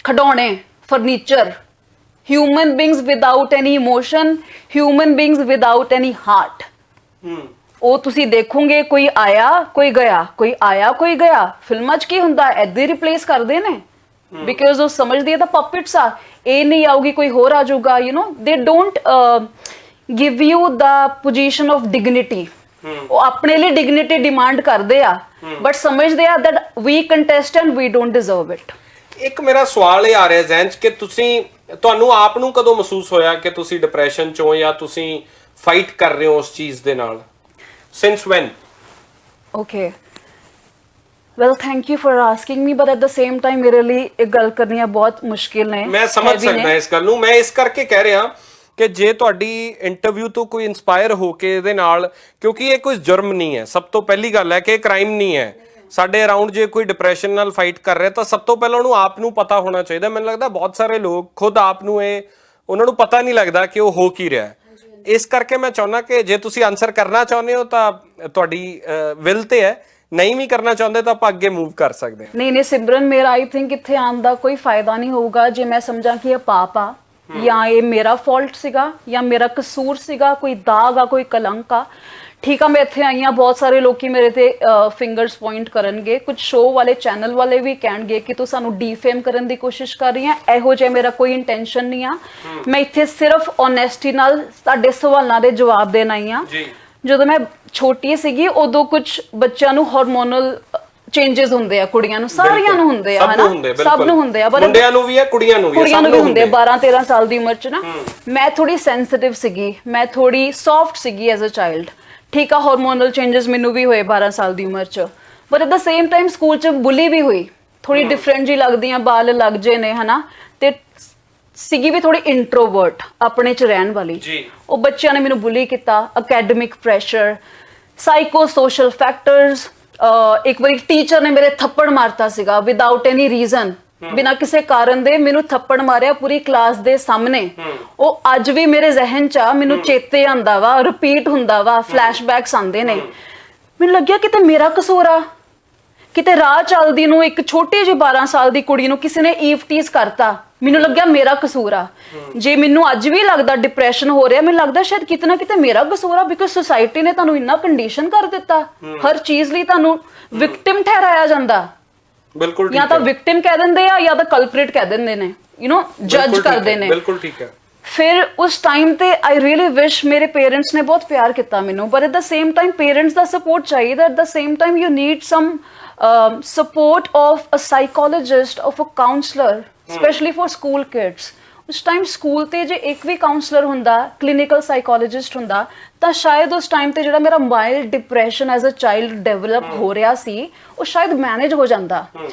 ਖਿਡੌਣੇ, furniture. Human beings without any emotion, human beings without any heart. ਉਹ ਤੁਸੀਂ ਦੇਖੋਗੇ ਕੋਈ ਆਇਆ ਕੋਈ ਗਿਆ, ਕੋਈ ਆਇਆ ਕੋਈ ਗਿਆ। ਫਿਲਮਾਂ 'ਚ ਕੀ ਹੁੰਦਾ, ਏਦਾਂ ਹੀ ਰਿਪਲੇਸ ਕਰਦੇ ਨੇ ਬਿਕਾਜ਼ ਉਹ ਸਮਝਦੀ ਹੈ ਤਾਂ ਪਪਿਟਸ ਆ, ਇਹ ਨਹੀਂ ਆਊਗੀ ਕੋਈ ਹੋਰ ਆ ਜਾਊਗਾ। ਯੂ نو ਦੇ don't give you the position of dignity. ਉਹ ਆਪਣੇ ਲਈ ਡਿਗਨਿਟੀ ਡਿਮਾਂਡ ਕਰਦੇ ਆ ਬਟ ਸਮਝਦੇ ਆ that we contestant we don't deserve it. ਇੱਕ ਮੇਰਾ ਸਵਾਲ ਇਹ ਆ ਰਿਹਾ ਜ਼ਹਿਨ 'ਚ ਕਿ ਤੁਹਾਨੂੰ ਆਪ ਨੂੰ ਕਦੋਂ ਮਹਿਸੂਸ ਹੋਇਆ ਕਿ ਤੁਸੀਂ ਡਿਪਰੈਸ਼ਨ 'ਚੋਂ ਜਾਂ ਤੁਸੀਂ ਫਾਈਟ ਕਰ ਰਹੇ ਹੋ ਉਸ ਚੀਜ਼ ਦੇ ਨਾਲ? Since when? Okay well thank you for asking me but at the same time ਮੇਰੇ ਲਈ ਇਹ ਗੱਲ ਕਰਨੀਆਂ ਬਹੁਤ ਮੁਸ਼ਕਿਲ ਨੇ। ਮੈਂ ਸਮਝ ਸਕਦਾ ਇਸ ਗੱਲ ਨੂੰ। ਮੈਂ ਇਸ ਕਰਕੇ ਕਹਿ ਰਿਹਾ ਕਿ ਜੇ ਤੁਹਾਡੀ ਇੰਟਰਵਿਊ ਤੋਂ ਕੋਈ ਇਨਸਪਾਇਰ ਹੋ ਕੇ ਇਹਦੇ ਨਾਲ, ਕਿਉਂਕਿ ਇਹ ਕੋਈ ਜੁਰਮ ਨਹੀਂ ਹੈ, ਸਭ ਤੋਂ ਪਹਿਲੀ ਗੱਲ ਹੈ ਕਿ ਇਹ ਕ੍ਰਾਈਮ ਨਹੀਂ ਹੈ। ਸਾਡੇ ਅਰਾਊਂਡ ਜੇ ਕੋਈ ਡਿਪਰੈਸ਼ਨ ਨਾਲ ਫਾਈਟ ਕਰ ਰਿਹਾ ਤਾਂ ਸਭ ਤੋਂ ਪਹਿਲਾਂ ਉਹਨੂੰ ਆਪ ਨੂੰ ਪਤਾ ਹੋਣਾ ਚਾਹੀਦਾ। ਮੈਨੂੰ ਲੱਗਦਾ ਬਹੁਤ ਸਾਰੇ ਲੋਕ ਖੁਦ ਆਪ ਨੂੰ ਉਹਨਾਂ ਨੂੰ ਪਤਾ ਨਹੀਂ ਲੱਗਦਾ ਕਿ ਉਹ ਹੋ ਕੀ ਰਿਹਾ। ਇਸ ਕਰਕੇ ਮੈਂ ਚਾਹੁੰਦਾ ਕਿ ਜੇ ਤੁਸੀਂ ਆਨਸਰ ਕਰਨਾ ਚਾਹੁੰਦੇ ਹੋ ਤਾਂ ਤੁਹਾਡੀ ਵਿਲ ਤੇ ਹੈ, ਨਹੀਂ ਵੀ ਕਰਨਾ ਚਾਹੁੰਦੇ ਤਾਂ ਆਪਾਂ ਅੱਗੇ ਮੂਵ ਕਰ ਸਕਦੇ ਹਾਂ। ਨਹੀਂ ਸਿਮਰਨ, ਮੇਰਾ ਆਈ ਥਿੰਕ ਇੱਥੇ ਆਉਣ ਦਾ ਕੋਈ ਫਾਇਦਾ ਨਹੀਂ ਹੋਊਗਾ ਜੇ ਮੈਂ ਸਮਝਾਂ ਕਿ ਇਹ ਪਾਪ ਆ ਜਾਂ ਇਹ ਮੇਰਾ ਫਾਲਟ ਸੀਗਾ ਜਾਂ ਮੇਰਾ ਕਸੂਰ ਸੀਗਾ, ਕੋਈ ਦਾਗ ਆ, ਕੋਈ ਕਲੰਕ ਆ। ਠੀਕ ਆ, ਮੈਂ ਇੱਥੇ ਆਈ ਹਾਂ, ਬਹੁਤ ਸਾਰੇ ਲੋਕੀ ਮੇਰੇ ਤੇ ਫਿੰਗਰਸ ਪੁਆਇੰਟ ਕਰਨਗੇ, ਕੁਝ ਸ਼ੋਅ ਵਾਲੇ ਚੈਨਲ ਵਾਲੇ ਵੀ ਕਹਿਣਗੇ ਕਿ ਤੂੰ ਸਾਨੂੰ ਡੀਫੇਮ ਕਰਨ ਦੀ ਕੋਸ਼ਿਸ਼ ਕਰ ਰਹੀ ਹੈ। ਇਹੋ ਜਿਹਾ ਮੇਰਾ ਕੋਈ ਇੰਟੈਂਸ਼ਨ ਨਹੀਂ ਆ। ਮੈਂ ਇੱਥੇ ਸਿਰਫ ਓਨੈਸਟੀ ਨਾਲ ਤੁਹਾਡੇ ਸਵਾਲਾਂ ਦੇ ਜਵਾਬ ਦੇਣ ਆਈ ਆ। ਜਦੋਂ ਮੈਂ ਛੋਟੀ ਸੀਗੀ ਉਦੋਂ ਕੁਝ ਬੱਚਿਆਂ ਨੂੰ ਹਾਰਮੋਨਲ ਚੇਂजेस ਹੁੰਦੇ ਆ, ਕੁੜੀਆਂ ਨੂੰ, ਸਾਰਿਆਂ ਨੂੰ ਹੁੰਦੇ ਆ, ਹਨਾ, ਸਭ ਨੂੰ ਹੁੰਦੇ ਆ, ਮੁੰਡਿਆਂ ਨੂੰ ਵੀ ਆ, ਕੁੜੀਆਂ ਨੂੰ ਵੀ ਹੁੰਦੇ ਆ। 12-13 ਸਾਲ ਦੀ ਉਮਰ 'ਚ ਨਾ ਮੈਂ ਥੋੜੀ ਸੈਂਸਿਟਿਵ ਸੀਗੀ, ਮੈਂ ਥੋੜੀ ਸੌਫਟ ਸੀਗੀ ਐਜ਼ ਅ ਚਾਈਲਡ। ਠੀਕ ਆ, ਹਾਰਮੋਨਲ ਚੇਂजेस ਮੈਨੂੰ ਵੀ ਹੋਏ 12 ਸਾਲ ਦੀ ਉਮਰ 'ਚ, but at the same time school 'ਚ ਬੁਲੀ ਵੀ ਹੋਈ, ਥੋੜੀ ਡਿਫਰੈਂਟ ਜੀ ਲੱਗਦੀਆਂ, ਬਾਲ ਲੱਗ ਜੇ ਨੇ, ਹਨਾ, ਤੇ ਸੀਗੀ ਵੀ ਥੋੜੀ ਇੰਟਰੋਵਰਟ, ਆਪਣੇ 'ਚ ਰਹਿਣ ਵਾਲੀ। ਉਹ ਬੱਚਿਆਂ ਨੇ ਮੈਨੂੰ ਬੁਲੀ ਕੀਤਾ, academic pressure, psycho social factors. ਇੱਕ ਵਾਰੀ ਟੀਚਰ ਨੇ ਮੇਰੇ ਥੱਪੜ ਮਾਰਤਾ ਸੀਗਾ ਵਿਦਆਊਟ ਐਨੀ ਰੀਜ਼ਨ, ਬਿਨਾਂ ਕਿਸੇ ਕਾਰਨ ਦੇ ਮੈਨੂੰ ਥੱਪੜ ਮਾਰਿਆ ਪੂਰੀ ਕਲਾਸ ਦੇ ਸਾਹਮਣੇ। ਉਹ ਅੱਜ ਵੀ ਮੇਰੇ ਜ਼ਿਹਨ 'ਚ ਆ, ਮੈਨੂੰ ਚੇਤੇ ਆਉਂਦਾ ਵਾ, ਰਿਪੀਟ ਹੁੰਦਾ ਵਾ, ਫਲੈਸ਼ਬੈਕਸ ਆਉਂਦੇ ਨੇ। ਮੈਨੂੰ ਲੱਗਿਆ ਕਿਤੇ ਮੇਰਾ ਕਸੂਰ ਆ, ਕਿਤੇ ਰਾਹ ਚੱਲਦੀ ਨੂੰ ਇੱਕ ਛੋਟੀ ਜਿਹੀ 12 ਸਾਲ ਦੀ ਕੁੜੀ ਨੂੰ ਕਿਸੇ ਨੇ ਈਵਟੀਜ਼ ਕਰਤਾ। ਮੈਨੂੰ ਲੱਗਿਆ ਮੇਰਾ ਕਸੂਰ ਆ। ਜੇ ਮੈਨੂੰ ਅੱਜ ਵੀ ਲੱਗਦਾ ਡਿਪਰੈਸ਼ਨ ਹੋ ਰਿਹਾ, ਮੈਨੂੰ ਲੱਗਦਾ ਸ਼ਾਇਦ ਕਿਤੇ ਨਾ ਕਿਤੇ ਮੇਰਾ ਕਸੂਰ ਆ, ਬਿਕਾਜ਼ ਸੋਸਾਇਟੀ ਨੇ ਤੁਹਾਨੂੰ ਇੰਨਾ ਕੰਡੀਸ਼ਨ ਕਰ ਦਿੱਤਾ, ਹਰ ਚੀਜ਼ ਲਈ ਤੁਹਾਨੂੰ ਵਿਕਟਿਮ ਠਹਿਰਾਇਆ ਜਾਂਦਾ। ਬਿਲਕੁਲ, ਜਾਂ ਤਾਂ ਵਿਕਟਿਮ ਕਹਿ ਦਿੰਦੇ ਆ ਜਾਂ ਤਾਂ ਕਲਪ੍ਰਿਟ ਕਹਿ ਦਿੰਦੇ ਨੇ, ਯੂ نو, ਜੱਜ ਕਰਦੇ ਨੇ। ਬਿਲਕੁਲ ਠੀਕ ਹੈ। ਫਿਰ ਉਸ ਟਾਈਮ ਤੇ ਆਈ ਰੀਅਲੀ ਵਿਸ਼ ਮੇਰੇ ਪੇਰੈਂਟਸ ਨੇ ਬਹੁਤ ਪਿਆਰ ਕੀਤਾ ਮੈਨੂੰ, but at the same time parents ਦਾ ਸਪੋਰਟ ਚਾਹੀਦਾ। At the same time you need some support of a psychologist, of a counselor, especially for school kids. ਉਸ ਟਾਈਮ ਸਕੂਲ ਤੇ ਜੇ ਇੱਕ ਵੀ ਕਾਉਂਸਲਰ ਹੁੰਦਾ, ਕਲੀਨਿਕਲ ਸਾਈਕੋਲੋਜਿਸਟ ਹੁੰਦਾ, ਤਾਂ ਸ਼ਾਇਦ ਉਸ ਟਾਈਮ ਤੇ ਜਿਹੜਾ ਮੇਰਾ mild depression as a child develop ਹੋ ਰਿਹਾ ਸੀ, ਉਹ ਸ਼ਾਇਦ ਮੈਨੇਜ ਹੋ ਜਾਂਦਾ।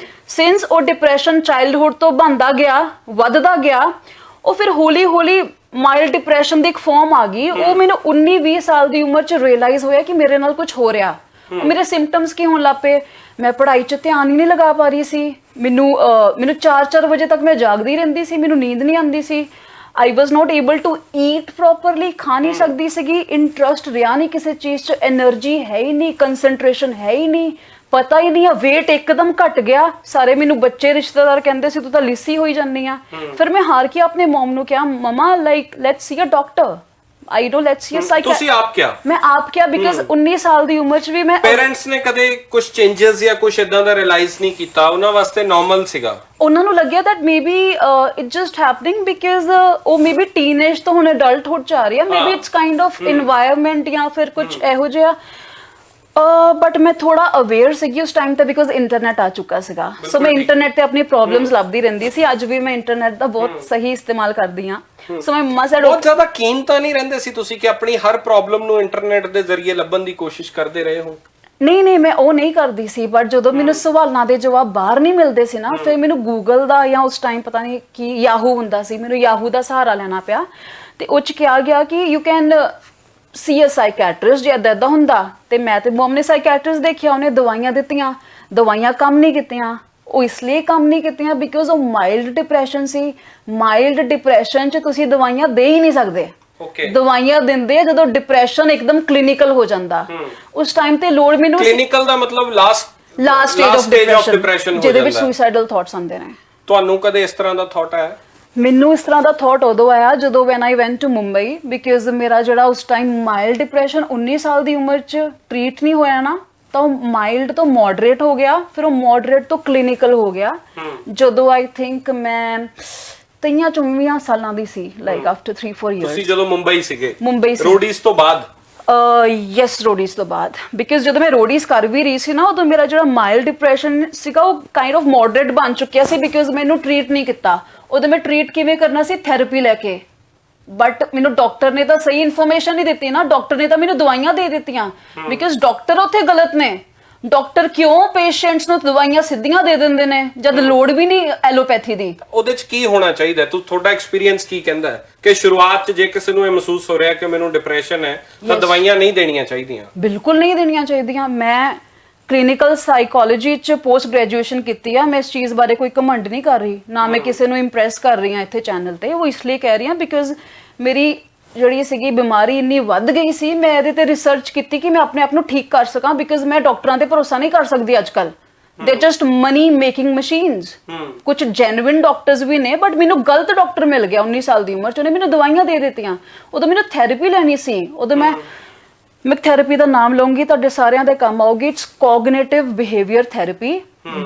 ਸਿੰਸ ਉਹ ਡਿਪਰੈਸ਼ਨ ਚਾਈਲਡਹੁੱਡ ਤੋਂ ਬਣਦਾ ਗਿਆ, ਵੱਧਦਾ ਗਿਆ, ਉਹ ਫਿਰ ਹੌਲੀ ਹੌਲੀ ਮਾਈਲਡ ਡਿਪਰੈਸ਼ਨ ਦੀ ਇੱਕ ਫਾਰਮ ਆ ਗਈ। ਉਹ ਮੈਨੂੰ 19-20 ਸਾਲ ਦੀ ਉਮਰ 'ਚ ਰਿਅਲਾਈਜ਼ ਹੋਇਆ ਕਿ ਮੇਰੇ ਨਾਲ ਕੁਝ ਹੋ ਰਿਹਾ। ਮੇਰੇ ਸਿੰਪਟਮਸ ਕੀ ਹੋਣ ਲੱਗ ਪਏ, ਮੈਂ ਪੜ੍ਹਾਈ 'ਚ ਧਿਆਨ ਹੀ ਨਹੀਂ ਲਗਾ ਪਾ ਰਹੀ ਸੀ, ਮੈਨੂੰ 4-4 ਵਜੇ ਤੱਕ ਮੈਂ ਜਾਗਦੀ ਰਹਿੰਦੀ ਸੀ, ਮੈਨੂੰ ਨੀਂਦ ਨਹੀਂ ਆਉਂਦੀ ਸੀ। I was not able to eat properly, ਖਾ ਨਹੀਂ ਸਕਦੀ ਸੀਗੀ, ਇੰਟਰਸਟ ਰਿਹਾ ਨਹੀਂ ਕਿਸੇ ਚੀਜ਼ 'ਚ, ਐਨਰਜੀ ਹੈ ਹੀ ਨਹੀਂ, ਕੰਸੈਂਟਰੇਸ਼ਨ ਹੈ ਹੀ ਨਹੀਂ, ਪਤਾ ਹੀ ਨਹੀਂ ਆ, weight ਇੱਕਦਮ ਘਟ ਗਿਆ। ਸਾਰੇ ਮੈਨੂੰ ਬੱਚੇ ਰਿਸ਼ਤੇਦਾਰ ਕਹਿੰਦੇ ਸੀ ਤੂੰ ਤਾਂ ਲਿੱਸੀ ਹੋਈ ਜਾਂਦੀ ਆ। ਫਿਰ ਮੈਂ ਹਾਰ ਕੇ ਆਪਣੇ ਮਮ ਨੂੰ ਕਿਹਾ, mama like let's see a doctor, I know let's see a psychiatrist. ਤੁਸੀਂ ਆਪ ਕਿਹਾ? ਮੈਂ ਆਪ ਕਿਹਾ, ਬਿਕਾਜ਼ 19 ਸਾਲ ਦੀ ਉਮਰ 'ਚ ਵੀ ਮੈਂ, ਪੇਰੈਂਟਸ ਨੇ ਕਦੇ ਕੁਝ ਚੇਂजेस ਜਾਂ ਕੁਝ ਇਦਾਂ ਦਾ ਰਿਅਲਾਈਜ਼ ਨਹੀਂ ਕੀਤਾ? ਉਹਨਾਂ ਵਾਸਤੇ ਨਾਰਮਲ ਸੀਗਾ? ਉਹਨਾਂ ਨੂੰ ਲੱਗਿਆ that maybe it's just happening because ਉਹ ਮੇਬੀ ਟੀਨੇਜ ਤੋਂ ਹੁਣ ਅਡਲਟਹੁੱਡ ਚ ਆ ਰਹੀ ਆ, maybe it's kind of environment ਜਾਂ ਫਿਰ ਕੁਝ ਇਹੋ ਜਿਹਾ। ਬਟ ਮੈਂ ਥੋੜਾ ਅਵੇਅਰ ਸੀਗੀ ਉਸ ਟਾਈਮ ਤੇ, ਬਿਕਾਜ਼ ਇੰਟਰਨੈਟ ਆ ਚੁੱਕਾ ਸੀਗਾ। ਸੋ ਮੈਂ ਇੰਟਰਨੈਟ ਤੇ ਆਪਣੀ ਪ੍ਰੋਬਲਮਸ ਲੱਭਦੀ ਰਹਿੰਦੀ ਸੀ। ਅੱਜ ਵੀ ਮੈਂ ਇੰਟਰਨੈਟ ਦਾ ਬਹੁਤ ਸਹੀ ਇਸਤੇਮਾਲ ਕਰਦੀ ਹਾਂ। ਸੋ ਮੈਂ ਮੰਮਾ ਸੈਡ, ਬਹੁਤ ਜ਼ਿਆਦਾ ਕੀਨ ਤਾਂ ਨਹੀਂ ਰਹਿੰਦੇ ਸੀ ਤੁਸੀਂ ਕਿ ਆਪਣੀ ਹਰ ਪ੍ਰੋਬਲਮ ਨੂੰ ਇੰਟਰਨੈਟ ਦੇ ਜ਼ਰੀਏ ਲੱਭਣ ਦੀ ਕੋਸ਼ਿਸ਼ ਕਰਦੇ ਰਹੇ ਹੋ? ਨਹੀਂ ਮੈਂ ਉਹ ਨਹੀਂ ਕਰਦੀ ਸੀ, ਬਟ ਜਦੋਂ ਮੈਨੂੰ ਸਵਾਲਾਂ ਦੇ ਜਵਾਬ ਬਾਹਰ ਨਹੀਂ ਮਿਲਦੇ ਸੀ ਨਾ, ਫਿਰ ਮੈਨੂੰ ਗੂਗਲ ਦਾ ਜਾਂ ਉਸ ਟਾਈਮ ਪਤਾ ਨਹੀਂ ਕੀ ਯਾਹੂ ਹੁੰਦਾ ਸੀ, ਮੈਨੂੰ ਯਾਹੂ ਦਾ ਸਹਾਰਾ ਲੈਣਾ ਪਿਆ। ਤੇ ਉਹ 'ਚ ਕਿਹਾ ਗਿਆ ਕਿ you can see a psychiatrist, ਜੇ ਏਦਾਂ ਹੁੰਦਾ। ਤੇ ਮੈਂ ਤੇ ਮਮ ਨੇ ਸਾਈਕੈਟ੍ਰਿਸਟ ਦੇਖਿਆ, ਉਹਨੇ ਦਵਾਈਆਂ ਦਿੱਤੀਆਂ, ਦਵਾਈਆਂ ਕੰਮ ਨਹੀਂ ਕੀਤੀਆਂ। ਉਹ ਇਸ ਲਈ ਕੰਮ ਨਹੀਂ ਕੀਤੀਆਂ ਬਿਕਾਜ਼ ਉਹ ਮਾਈਲਡ ਡਿਪਰੈਸ਼ਨ ਸੀ। ਮਾਈਲਡ ਡਿਪਰੈਸ਼ਨ 'ਚ ਤੁਸੀਂ ਦਵਾਈਆਂ ਦੇ ਹੀ ਨਹੀਂ ਸਕਦੇ। ਦਵਾਈਆਂ ਦਿੰਦੇ ਆ ਜਦੋਂ ਡਿਪਰੈਸ਼ਨ ਇੱਕਦਮ ਕਲੀਨਿਕਲ ਹੋ ਜਾਂਦਾ। ਉਸ ਟਾਈਮ ਤੇ ਲੋੜ ਮੈਨੂੰ, ਕਲੀਨਿਕਲ ਦਾ ਮਤਲਬ ਲਾਸਟ ਸਟੇਜ ਆਫ ਡਿਪਰੈਸ਼ਨ, ਜਿਹਦੇ ਵਿੱਚ ਸੁਸਾਈਡਲ ਥਾਟਸ ਆਉਂਦੇ ਨੇ। ਤੁਹਾਨੂੰ ਕਦੇ ਇਸ ਤਰ੍ਹਾਂ ਦਾ ਥਾਟ ਆਇਆ? ਮੈਨੂੰ ਇਸ ਤਰ੍ਹਾਂ ਦਾ ਥਾਟ ਉਦੋਂ ਆਇਆ ਜਦੋਂ when I went to Mumbai, because ਮੇਰਾ ਜਿਹੜਾ ਉਸ ਟਾਈਮ ਮਾਈਲਡ ਡਿਪਰੈਸ਼ਨ 19 ਸਾਲ ਦੀ ਉਮਰ 'ਚ ਟ੍ਰੀਟ ਨਹੀਂ ਹੋਇਆ ਨਾ, ਤਾਂ ਉਹ ਮਾਈਲਡ ਤੋਂ ਮੋਡਰੇਟ ਹੋ ਗਿਆ, ਫਿਰ ਉਹ ਮੋਡਰੇਟ ਤੋਂ ਕਲੀਨਿਕਲ ਹੋ ਗਿਆ। ਜਦੋਂ ਆਈ ਥਿੰਕ ਮੈਂ 23-24 ਸਾਲਾਂ ਦੀ ਸੀ, ਲਾਈਕ ਆਫਟਰ 3-4 ਇਅਰਸ। ਤੁਸੀਂ ਜਦੋਂ ਮੁੰਬਈ ਸੀਗੇ? ਮੁੰਬਈ ਸੀ। ਰੋਡੀਜ਼ ਤੋਂ ਬਾਅਦ? ਯੈਸ, ਰੋਡੀਜ਼ ਤੋਂ ਬਾਅਦ, ਬਿਕਾਜ਼ ਜਦੋਂ ਮੈਂ ਰੋਡੀਜ਼ ਕਰ ਵੀ ਰਹੀ ਸੀ ਨਾ, ਉਦੋਂ ਮੇਰਾ ਜਿਹੜਾ ਮਾਈਲਡ ਡਿਪਰੈਸ਼ਨ ਸੀਗਾ ਉਹ ਕਾਈਂਡ ਆਫ ਮੋਡਰੇਟ ਬਣ ਚੁੱਕਿਆ ਸੀ, ਬਿਕਾਜ਼ ਮੈਨੂੰ ਟ੍ਰੀਟ ਨਹੀਂ ਕੀਤਾ। ਉਦੋਂ ਮੈਂ ਟ੍ਰੀਟ ਕਿਵੇਂ ਕਰਨਾ ਸੀ? ਥੈਰੇਪੀ ਲੈ ਕੇ। ਬਟ ਮੈਨੂੰ ਡਾਕਟਰ ਨੇ ਤਾਂ ਸਹੀ ਇਨਫੋਰਮੇਸ਼ਨ ਨਹੀਂ ਦਿੱਤੀ ਨਾ, ਡਾਕਟਰ ਨੇ ਤਾਂ ਮੈਨੂੰ ਦਵਾਈਆਂ ਦੇ ਦਿੱਤੀਆਂ, ਬਿਕਾਜ਼ ਡਾਕਟਰ ਉੱਥੇ ਗਲਤ ਨੇ। ਡਾਕਟਰ ਕਿਉਂ ਪੇਸ਼ੈਂਟਸ ਨੂੰ ਦਵਾਈਆਂ ਸਿੱਧੀਆਂ ਦੇ ਦਿੰਦੇ ਨੇ ਜਦ ਲੋੜ ਵੀ ਨਹੀਂ ਐਲੋਪੈਥੀ ਦੀ? ਉਹਦੇ 'ਚ ਕੀ ਹੋਣਾ ਚਾਹੀਦਾ? ਤੁਹਾਡਾ ਐਕਸਪੀਰੀਅੰਸ ਕੀ ਕਹਿੰਦਾ ਹੈ ਕਿ ਸ਼ੁਰੂਆਤ 'ਚ ਜੇ ਕਿਸੇ ਨੂੰ ਇਹ ਮਹਿਸੂਸ ਹੋ ਰਿਹਾ ਕਿ ਮੈਨੂੰ ਡਿਪਰੈਸ਼ਨ ਹੈ ਤਾਂ ਦਵਾਈਆਂ ਨਹੀਂ ਦੇਣੀਆਂ ਚਾਹੀਦੀਆਂ? ਬਿਲਕੁਲ ਨਹੀਂ ਦੇਣੀਆਂ ਚਾਹੀਦੀਆਂ। ਮੈਂ ਕਲੀਨਿਕਲ ਸਾਈਕੋਲੋਜੀ 'ਚ ਪੋਸਟ ਗ੍ਰੈਜੂਏਸ਼ਨ ਕੀਤੀ ਆ। ਮੈਂ ਇਸ ਚੀਜ਼ ਬਾਰੇ ਕੋਈ ਘਮੰਡ ਨਹੀਂ ਕਰ ਰਹੀ, ਨਾ ਮੈਂ ਕਿਸੇ ਨੂੰ ਇੰਪ੍ਰੈਸ ਕਰ ਰਹੀ ਹਾਂ ਇੱਥੇ ਚੈਨਲ ਤੇ। ਉਹ ਇਸ ਲਈ ਕਹਿ ਰਹੀ ਹਾਂ ਬਿਕਾਜ਼ ਮੇਰੀ ਜਿਹੜੀ ਸੀਗੀ ਬਿਮਾਰੀ ਇੰਨੀ ਵੱਧ ਗਈ ਸੀ, ਮੈਂ ਇਹਦੇ ਤੇ ਰਿਸਰਚ ਕੀਤੀ ਕਿ ਮੈਂ ਆਪਣੇ ਆਪ ਨੂੰ ਠੀਕ ਕਰ ਸਕਾਂ, ਬਿਕਾਜ਼ ਮੈਂ ਡਾਕਟਰਾਂ ਤੇ ਭਰੋਸਾ ਨਹੀਂ ਕਰ ਸਕਦੀ ਅੱਜ ਕੱਲ। ਦੇ ਜਸਟ ਮਨੀ ਮੇਕਿੰਗ ਮਸ਼ੀਨਸ। ਕੁਝ ਜੈਨੂਇਨ ਡਾਕਟਰਸ ਵੀ ਨੇ, ਬਟ ਮੈਨੂੰ ਗਲਤ ਡਾਕਟਰ ਮਿਲ ਗਿਆ 19 ਸਾਲ ਦੀ ਉਮਰ 'ਚ, ਉਹਨੇ ਮੈਨੂੰ ਦਵਾਈਆਂ ਦੇ ਦਿੱਤੀਆਂ। ਉਦੋਂ ਮੈਨੂੰ ਥੈਰੇਪੀ ਲੈਣੀ ਸੀ, ਉਦੋਂ ਮੈਂ ਥੈਰੇਪੀ ਦਾ ਨਾਮ ਲਵਾਂਗੀ, ਤੁਹਾਡੇ ਸਾਰਿਆਂ ਦੇ ਕੰਮ ਆਉਗੀ। It's cognitive behaviour therapy,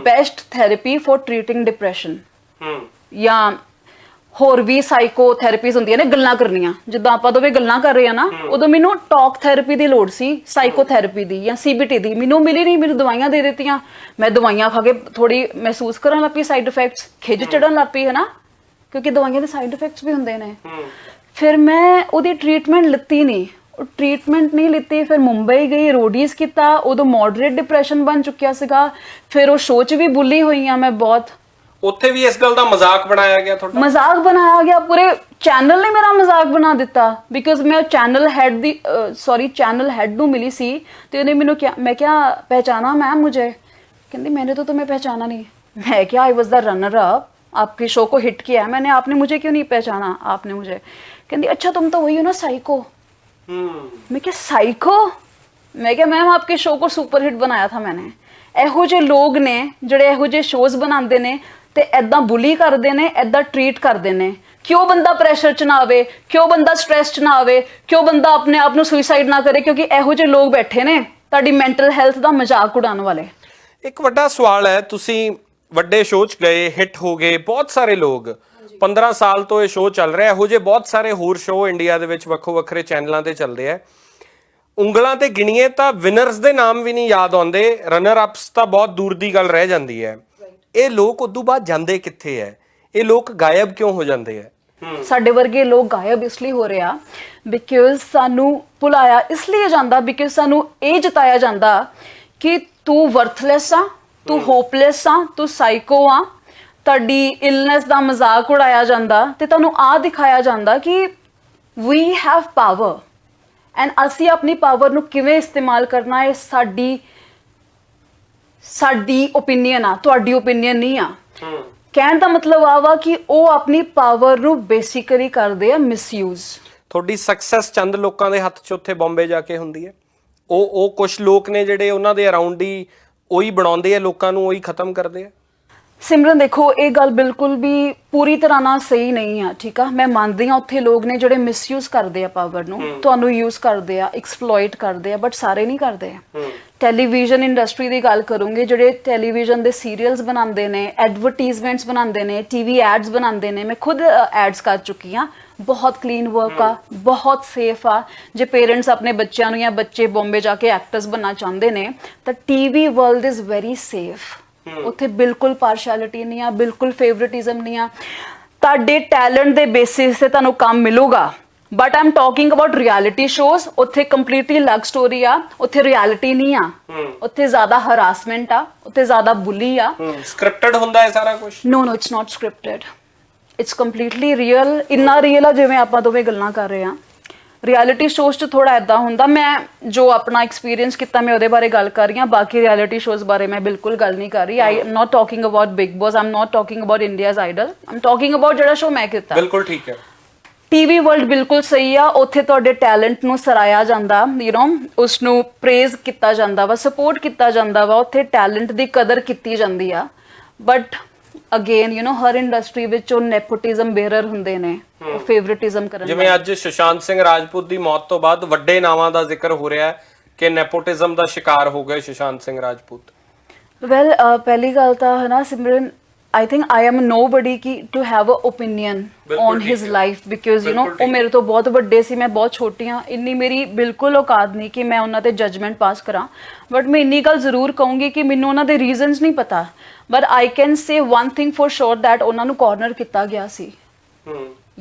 best therapy for treating depression. ਜਾਂ ਹੋਰ ਵੀ ਸਾਈਕੋ ਥੈਰੇਪੀਜ਼ ਹੁੰਦੀਆਂ ਨੇ ਗੱਲਾਂ ਕਰਨੀਆਂ, ਜਿੱਦਾਂ ਆਪਾਂ ਦੋਵੇਂ ਗੱਲਾਂ ਕਰ ਰਹੇ ਆ ਨਾ, ਉਦੋਂ ਮੈਨੂੰ ਟਾਕ ਥੈਰੇਪੀ ਦੀ ਲੋੜ ਸੀ, ਸਾਈਕੋ ਥੈਰੇਪੀ ਦੀ ਜਾਂ CBT ਦੀ। ਮੈਨੂੰ ਮਿਲੀ ਨਹੀਂ, ਮੈਨੂੰ ਦਵਾਈਆਂ ਦੇ ਦਿੱਤੀਆਂ। ਮੈਂ ਦਵਾਈਆਂ ਖਾ ਕੇ ਥੋੜੀ ਮਹਿਸੂਸ ਕਰਨ ਲੱਗ ਪਈ ਸਾਈਡ ਇਫੈਕਟਸ, ਖਿਜ ਚੜਨ ਲੱਗ ਪਈ, ਹਨਾ, ਕਿਉਂਕਿ ਦਵਾਈਆਂ ਦੇ ਸਾਈਡ ਇਫੈਕਟਸ ਵੀ ਹੁੰਦੇ ਨੇ। ਫਿਰ ਮੈਂ ਉਹਦੀ ਟ੍ਰੀਟਮੈਂਟ ਲਿੱਤੀ ਨਹੀਂ, ਟ੍ਰੀਟਮੈਂਟ ਨਹੀਂ ਲਿੱਤੀ। ਫਿਰ ਮੁੰਬਈ ਗਈ, ਰੋਡੀਜ਼ ਕੀਤਾ, ਉਦੋਂ ਮੋਡਰੇਟ ਡਿਪਰੈਸ਼ਨ ਬਣ ਚੁੱਕਿਆ ਸੀਗਾ। ਫਿਰ ਉਹ ਸ਼ੋਅ 'ਚ ਵੀ ਬੁੱਲੀ ਹੋਈ ਆ ਮੈਂ ਬਹੁਤ। ਉੱਥੇ ਵੀ ਇਸ ਗੱਲ ਦਾ ਮਜ਼ਾਕ ਬਣਾਇਆ ਗਿਆ ਤੁਹਾਡਾ? ਮਜ਼ਾਕ ਬਣਾਇਆ ਗਿਆ, ਪੂਰੇ ਚੈਨਲ ਨੇ ਮੇਰਾ ਮਜ਼ਾਕ ਬਣਾ ਦਿੱਤਾ, ਬਿਕਾਜ਼ ਮੈਂ ਚੈਨਲ ਚੈਨਲ ਹੈਡ ਨੂੰ ਮਿਲੀ ਸੀ ਤੇ ਉਹਨੇ ਮੈਨੂੰ ਕਿਹਾ, ਮੈਂ ਕਿਹਾ पहचाना मैम मुझे? कहती मैंने तो तुम्हें पहचाना नहीं। मैं क्या, I was the runner up, आपके शो को हिट किया है मैंने, आपने मुझे क्यों नहीं पहचाना? आपने मुझे। कहती अच्छा तुम तो वही हो ना साइको। मैं क्या साइको? मैं क्या मैम आपके शो को सुपर हिट बनाया था मैंने। ਇਹੋ ਜਿਹੇ ਲੋਕ ਨੇ ਜਿਹੜੇ ਇਹੋ ਜਿਹੇ ਸ਼ੋਜ਼ ਬਣਾਉਂਦੇ ਨੇ ਤੇ ਐਦਾਂ ਬੁਲੀ ਕਰਦੇ ਨੇ, ਐਦਾਂ ਟ੍ਰੀਟ ਕਰਦੇ ਨੇ। ਕਿਉਂ ਬੰਦਾ ਪ੍ਰੈਸ਼ਰ 'ਚ ਨਾ ਆਵੇ, ਕਿਉਂ ਬੰਦਾ ਸਟ੍ਰੈਸ 'ਚ ਨਾ ਆਵੇ, ਕਿਉਂ ਬੰਦਾ ਆਪਣੇ ਆਪ ਨੂੰ ਸੁਸਾਈਡ ਨਾ ਕਰੇ? ਕਿਉਂਕਿ ਇਹੋ ਜਿਹੇ ਲੋਕ ਬੈਠੇ ਨੇ ਤੁਹਾਡੀ ਮੈਂਟਲ ਹੈਲਥ ਦਾ ਮਜ਼ਾਕ ਉਡਾਉਣ ਵਾਲੇ। ਇੱਕ ਵੱਡਾ ਸਵਾਲ ਹੈ, ਤੁਸੀਂ ਵੱਡੇ ਸ਼ੋਅ 'ਚ ਗਏ, ਹਿੱਟ ਹੋ ਗਏ, ਬਹੁਤ ਸਾਰੇ ਲੋਕ 15 ਸਾਲ ਤੋਂ ਇਹ ਸ਼ੋਅ ਚੱਲ ਰਿਹਾ, ਇਹੋ ਜਿਹੇ ਬਹੁਤ ਸਾਰੇ ਹੋਰ ਸ਼ੋਅ ਇੰਡੀਆ ਦੇ ਵਿੱਚ ਵੱਖੋ ਵੱਖਰੇ ਚੈਨਲਾਂ ਤੇ ਚੱਲਦੇ ਆ। ਉਂਗਲਾਂ ਤੇ ਗਿਣੀਏ ਤਾਂ ਵਿਨਰਸ ਦੇ ਨਾਮ ਵੀ ਨਹੀਂ ਯਾਦ ਆਉਂਦੇ, ਰਨਰ ਅਪਸ ਤਾਂ ਬਹੁਤ ਦੂਰ ਦੀ ਗੱਲ ਰਹਿ ਜਾਂਦੀ ਹੈ। ਇਹ ਲੋਕ ਉਦੋਂ ਬਾਅਦ ਜਾਂਦੇ ਕਿੱਥੇ ਹੈ? ਇਹ ਲੋਕ ਗਾਇਬ ਕਿਉਂ ਹੋ ਜਾਂਦੇ ਹੈ? ਸਾਡੇ ਵਰਗੇ ਲੋਕ ਗਾਇਬ ਇਸ ਲਈ ਹੋ ਰਿਹਾ ਬਿਕਾਜ਼ ਸਾਨੂੰ ਭੁਲਾਇਆ ਇਸ ਲਈ ਜਾਂਦਾ, ਬਿਕਾਜ਼ ਸਾਨੂੰ ਇਹ ਜਤਾਇਆ ਜਾਂਦਾ ਕਿ ਤੂੰ ਵਰਥਲੈਸ ਆ, ਤੂੰ ਹੋਪਲੈਸ ਆ, ਤੂੰ ਸਾਈਕੋ ਆ। ਤੁਹਾਡੀ ਇਲਨੈਸ ਦਾ ਮਜ਼ਾਕ ਉਡਾਇਆ ਜਾਂਦਾ ਤੇ ਤੁਹਾਨੂੰ ਆ ਦਿਖਾਇਆ ਜਾਂਦਾ ਕਿ ਵੀ ਹੈਵ ਪਾਵਰ ਐਂਡ ਅਸੀਂ ਆਪਣੀ ਪਾਵਰ ਨੂੰ ਕਿਵੇਂ ਇਸਤੇਮਾਲ ਕਰਨਾ ਹੈ ਸਾਡੀ ਓਪੀਨੀਅਨ ਆ, ਤੁਹਾਡੀ ਓਪੀਨੀਅਨ ਨਹੀਂ ਆ। ਕਹਿਣ ਦਾ ਮਤਲਬ ਆ ਵਾ ਕਿ ਉਹ ਆਪਣੀ ਪਾਵਰ ਨੂੰ ਬੇਸਿਕਲੀ ਕਰਦੇ ਆ ਮਿਸਯੂਜ਼। ਤੁਹਾਡੀ ਸਕਸੈਸ ਚੰਦ ਲੋਕਾਂ ਦੇ ਹੱਥ 'ਚ ਉੱਥੇ ਬੰਬੇ ਜਾ ਕੇ ਹੁੰਦੀ ਹੈ। ਉਹ ਕੁਝ ਲੋਕ ਨੇ ਜਿਹੜੇ ਉਹਨਾਂ ਦੇ ਅਰਾਊਂਡ ਹੀ ਉਹੀ ਬਣਾਉਂਦੇ ਆ ਲੋਕਾਂ ਨੂੰ, ਉਹੀ ਖਤਮ ਕਰਦੇ ਆ। ਸਿਮਰਨ ਦੇਖੋ, ਇਹ ਗੱਲ ਬਿਲਕੁਲ ਵੀ ਪੂਰੀ ਤਰ੍ਹਾਂ ਨਾਲ ਸਹੀ ਨਹੀਂ ਆ, ਠੀਕ ਆ। ਮੈਂ ਮੰਨਦੀ ਹਾਂ ਉੱਥੇ ਲੋਕ ਨੇ ਜਿਹੜੇ ਮਿਸਯੂਜ਼ ਕਰਦੇ ਆ ਪਾਵਰ ਨੂੰ, ਤੁਹਾਨੂੰ ਯੂਜ਼ ਕਰਦੇ ਆ, ਐਕਸਪਲੋਇਟ ਕਰਦੇ ਆ, ਬਟ ਸਾਰੇ ਨਹੀਂ ਕਰਦੇ। ਟੈਲੀਵਿਜ਼ਨ ਇੰਡਸਟਰੀ ਦੀ ਗੱਲ ਕਰੂੰਗੀ, ਜਿਹੜੇ ਟੈਲੀਵਿਜ਼ਨ ਦੇ ਸੀਰੀਅਲਸ ਬਣਾਉਂਦੇ ਨੇ, ਐਡਵਰਟੀਜ਼ਮੈਂਟਸ ਬਣਾਉਂਦੇ ਨੇ, TV ਐਡਸ ਬਣਾਉਂਦੇ ਨੇ, ਮੈਂ ਖੁਦ ਐਡਸ ਕਰ ਚੁੱਕੀ ਹਾਂ। ਬਹੁਤ ਕਲੀਨ ਵਰਕ ਆ, ਬਹੁਤ ਸੇਫ ਆ। ਜੇ ਪੇਰੈਂਟਸ ਆਪਣੇ ਬੱਚਿਆਂ ਨੂੰ ਜਾਂ ਬੱਚੇ ਬੰਬੇ ਜਾ ਕੇ ਐਕਟਰਸ ਬਣਨਾ ਚਾਹੁੰਦੇ ਨੇ ਤਾਂ TV world is very safe. ਉੱਥੇ ਬਿਲਕੁਲ ਪਾਰਸ਼ੈਲਿਟੀ ਨਹੀਂ ਆ, ਬਿਲਕੁਲ ਫੇਵਰਿਟਿਜ਼ਮ ਨਹੀਂ ਆ। ਤੁਹਾਡੇ ਟੈਲੈਂਟ ਦੇ ਬੇਸਿਸ ਤੇ ਤੁਹਾਨੂੰ ਕੰਮ ਮਿਲੂਗਾ, but Aam talking about reality shows. ਉੱਥੇ ਕੰਪਲੀਟਲੀ ਅਲੱਗ ਸਟੋਰੀ ਆ, ਉੱਥੇ ਰਿਐਲਿਟੀ ਨਹੀਂ ਆ। ਉੱਥੇ ਜ਼ਿਆਦਾ ਹਰਾਸਮੈਂਟ ਆ, ਉੱਥੇ ਜ਼ਿਆਦਾ ਬੁਲੀ ਆ। ਸਕ੍ਰਿਪਟਡ ਹੁੰਦਾ ਹੈ ਸਾਰਾ ਕੁਝ? No, it's not scripted, it's completely real. ਇੰਨਾ ਰੀਅਲ ਆ ਜਿਵੇਂ ਆਪਾਂ ਦੋਵੇਂ ਗੱਲਾਂ ਕਰ ਰਹੇ ਹਾਂ। ਰਿਐਲਿਟੀ ਸ਼ੋਜ਼ 'ਚ ਥੋੜਾ ਏਦਾਂ ਹੁੰਦਾ। ਮੈਂ ਜੋ ਆਪਣਾ ਐਕਸਪੀਰੀਅੰਸ ਕੀਤਾ ਮੈਂ ਉਹਦੇ ਬਾਰੇ ਗੱਲ ਕਰ ਰਹੀ ਹਾਂ, ਬਾਕੀ ਰਿਐਲਿਟੀ ਸ਼ੋਜ਼ ਬਾਰੇ ਮੈਂ ਬਿਲਕੁਲ ਗੱਲ ਨਹੀਂ ਕਰ ਰਹੀ। I am not talking about big boss, I am not talking about India's Idol, I am talking about ਜਿਹੜਾ ਸ਼ੋਅ ਮੈਂ ਕੀਤਾ। ਬਿਲਕੁਲ ਠੀਕ ਹੈ। TV ਵਰਲਡ ਬਿਲਕੁਲ ਸਹੀ ਆ। ਉੱਥੇ ਤੁਹਾਡੇ ਟੈਲੈਂਟ ਨੂੰ ਸਰਾਇਆ ਜਾਂਦਾ, ਉਸ ਨੂੰ ਪ੍ਰੇਜ਼ ਕੀਤਾ ਜਾਂਦਾ ਵਾ, ਸਪੋਰਟ ਕੀਤਾ ਜਾਂਦਾ ਵਾ। ਉੱਥੇ ਟੈਲੈਂਟ ਦੀ ਕਦਰ ਕੀਤੀ ਜਾਂਦੀ ਆ। ਬਟ ਅਗੇਨ ਯੂ نو ਹਰ ਇੰਡਸਟਰੀ ਵਿੱਚ ਉਹ ਨੈਪੋਟਿਜ਼ਮ ਬੇਰਰ ਹੁੰਦੇ ਨੇ, ਉਹ ਫੇਵਰਿਟਿਜ਼ਮ ਕਰਨ ਜਿਵੇਂ ਅੱਜ ਸੁਸ਼ਾਂਤ ਸਿੰਘ ਰਾਜਪੂਤ ਦੀ ਮੌਤ ਤੋਂ ਬਾਅਦ ਵੱਡੇ ਨਾਵਾਂ ਦਾ ਜ਼ਿਕਰ ਹੋ ਰਿਹਾ ਹੈ ਕਿ ਨੈਪੋਟਿਜ਼ਮ ਦਾ ਸ਼ਿਕਾਰ ਹੋ ਗਏ ਸੁਸ਼ਾਂਤ ਸਿੰਘ ਰਾਜਪੂਤ। ਵੈਲ ਪਹਿਲੀ ਗੱਲ ਤਾਂ ਹੈ ਨਾ ਸਿਮਰਨ, I think I am nobody to have an opinion on his life because you know ਉਹ ਮੇਰੇ ਤੋਂ ਬਹੁਤ ਵੱਡੇ ਸੀ, ਮੈਂ ਬਹੁਤ ਛੋਟੀ ਹਾਂ, ਇੰਨੀ ਮੇਰੀ ਬਿਲਕੁਲ ਔਕਾਤ ਨਹੀਂ ਕਿ ਮੈਂ ਉਹਨਾਂ ਤੇ ਜਜਮੈਂਟ ਪਾਸ ਕਰਾਂ। ਬਟ ਮੈਂ ਇੰਨੀ ਗੱਲ ਜ਼ਰੂਰ ਕਹੂੰਗੀ ਕਿ ਮੈਨੂੰ ਉਹਨਾਂ ਦੇ ਰੀਜ਼ਨਸ ਨਹੀਂ ਪਤਾ, but I can say one thing for sure that ਉਹਨਾਂ ਨੂੰ ਕਾਰਨਰ ਕੀਤਾ ਗਿਆ ਸੀ।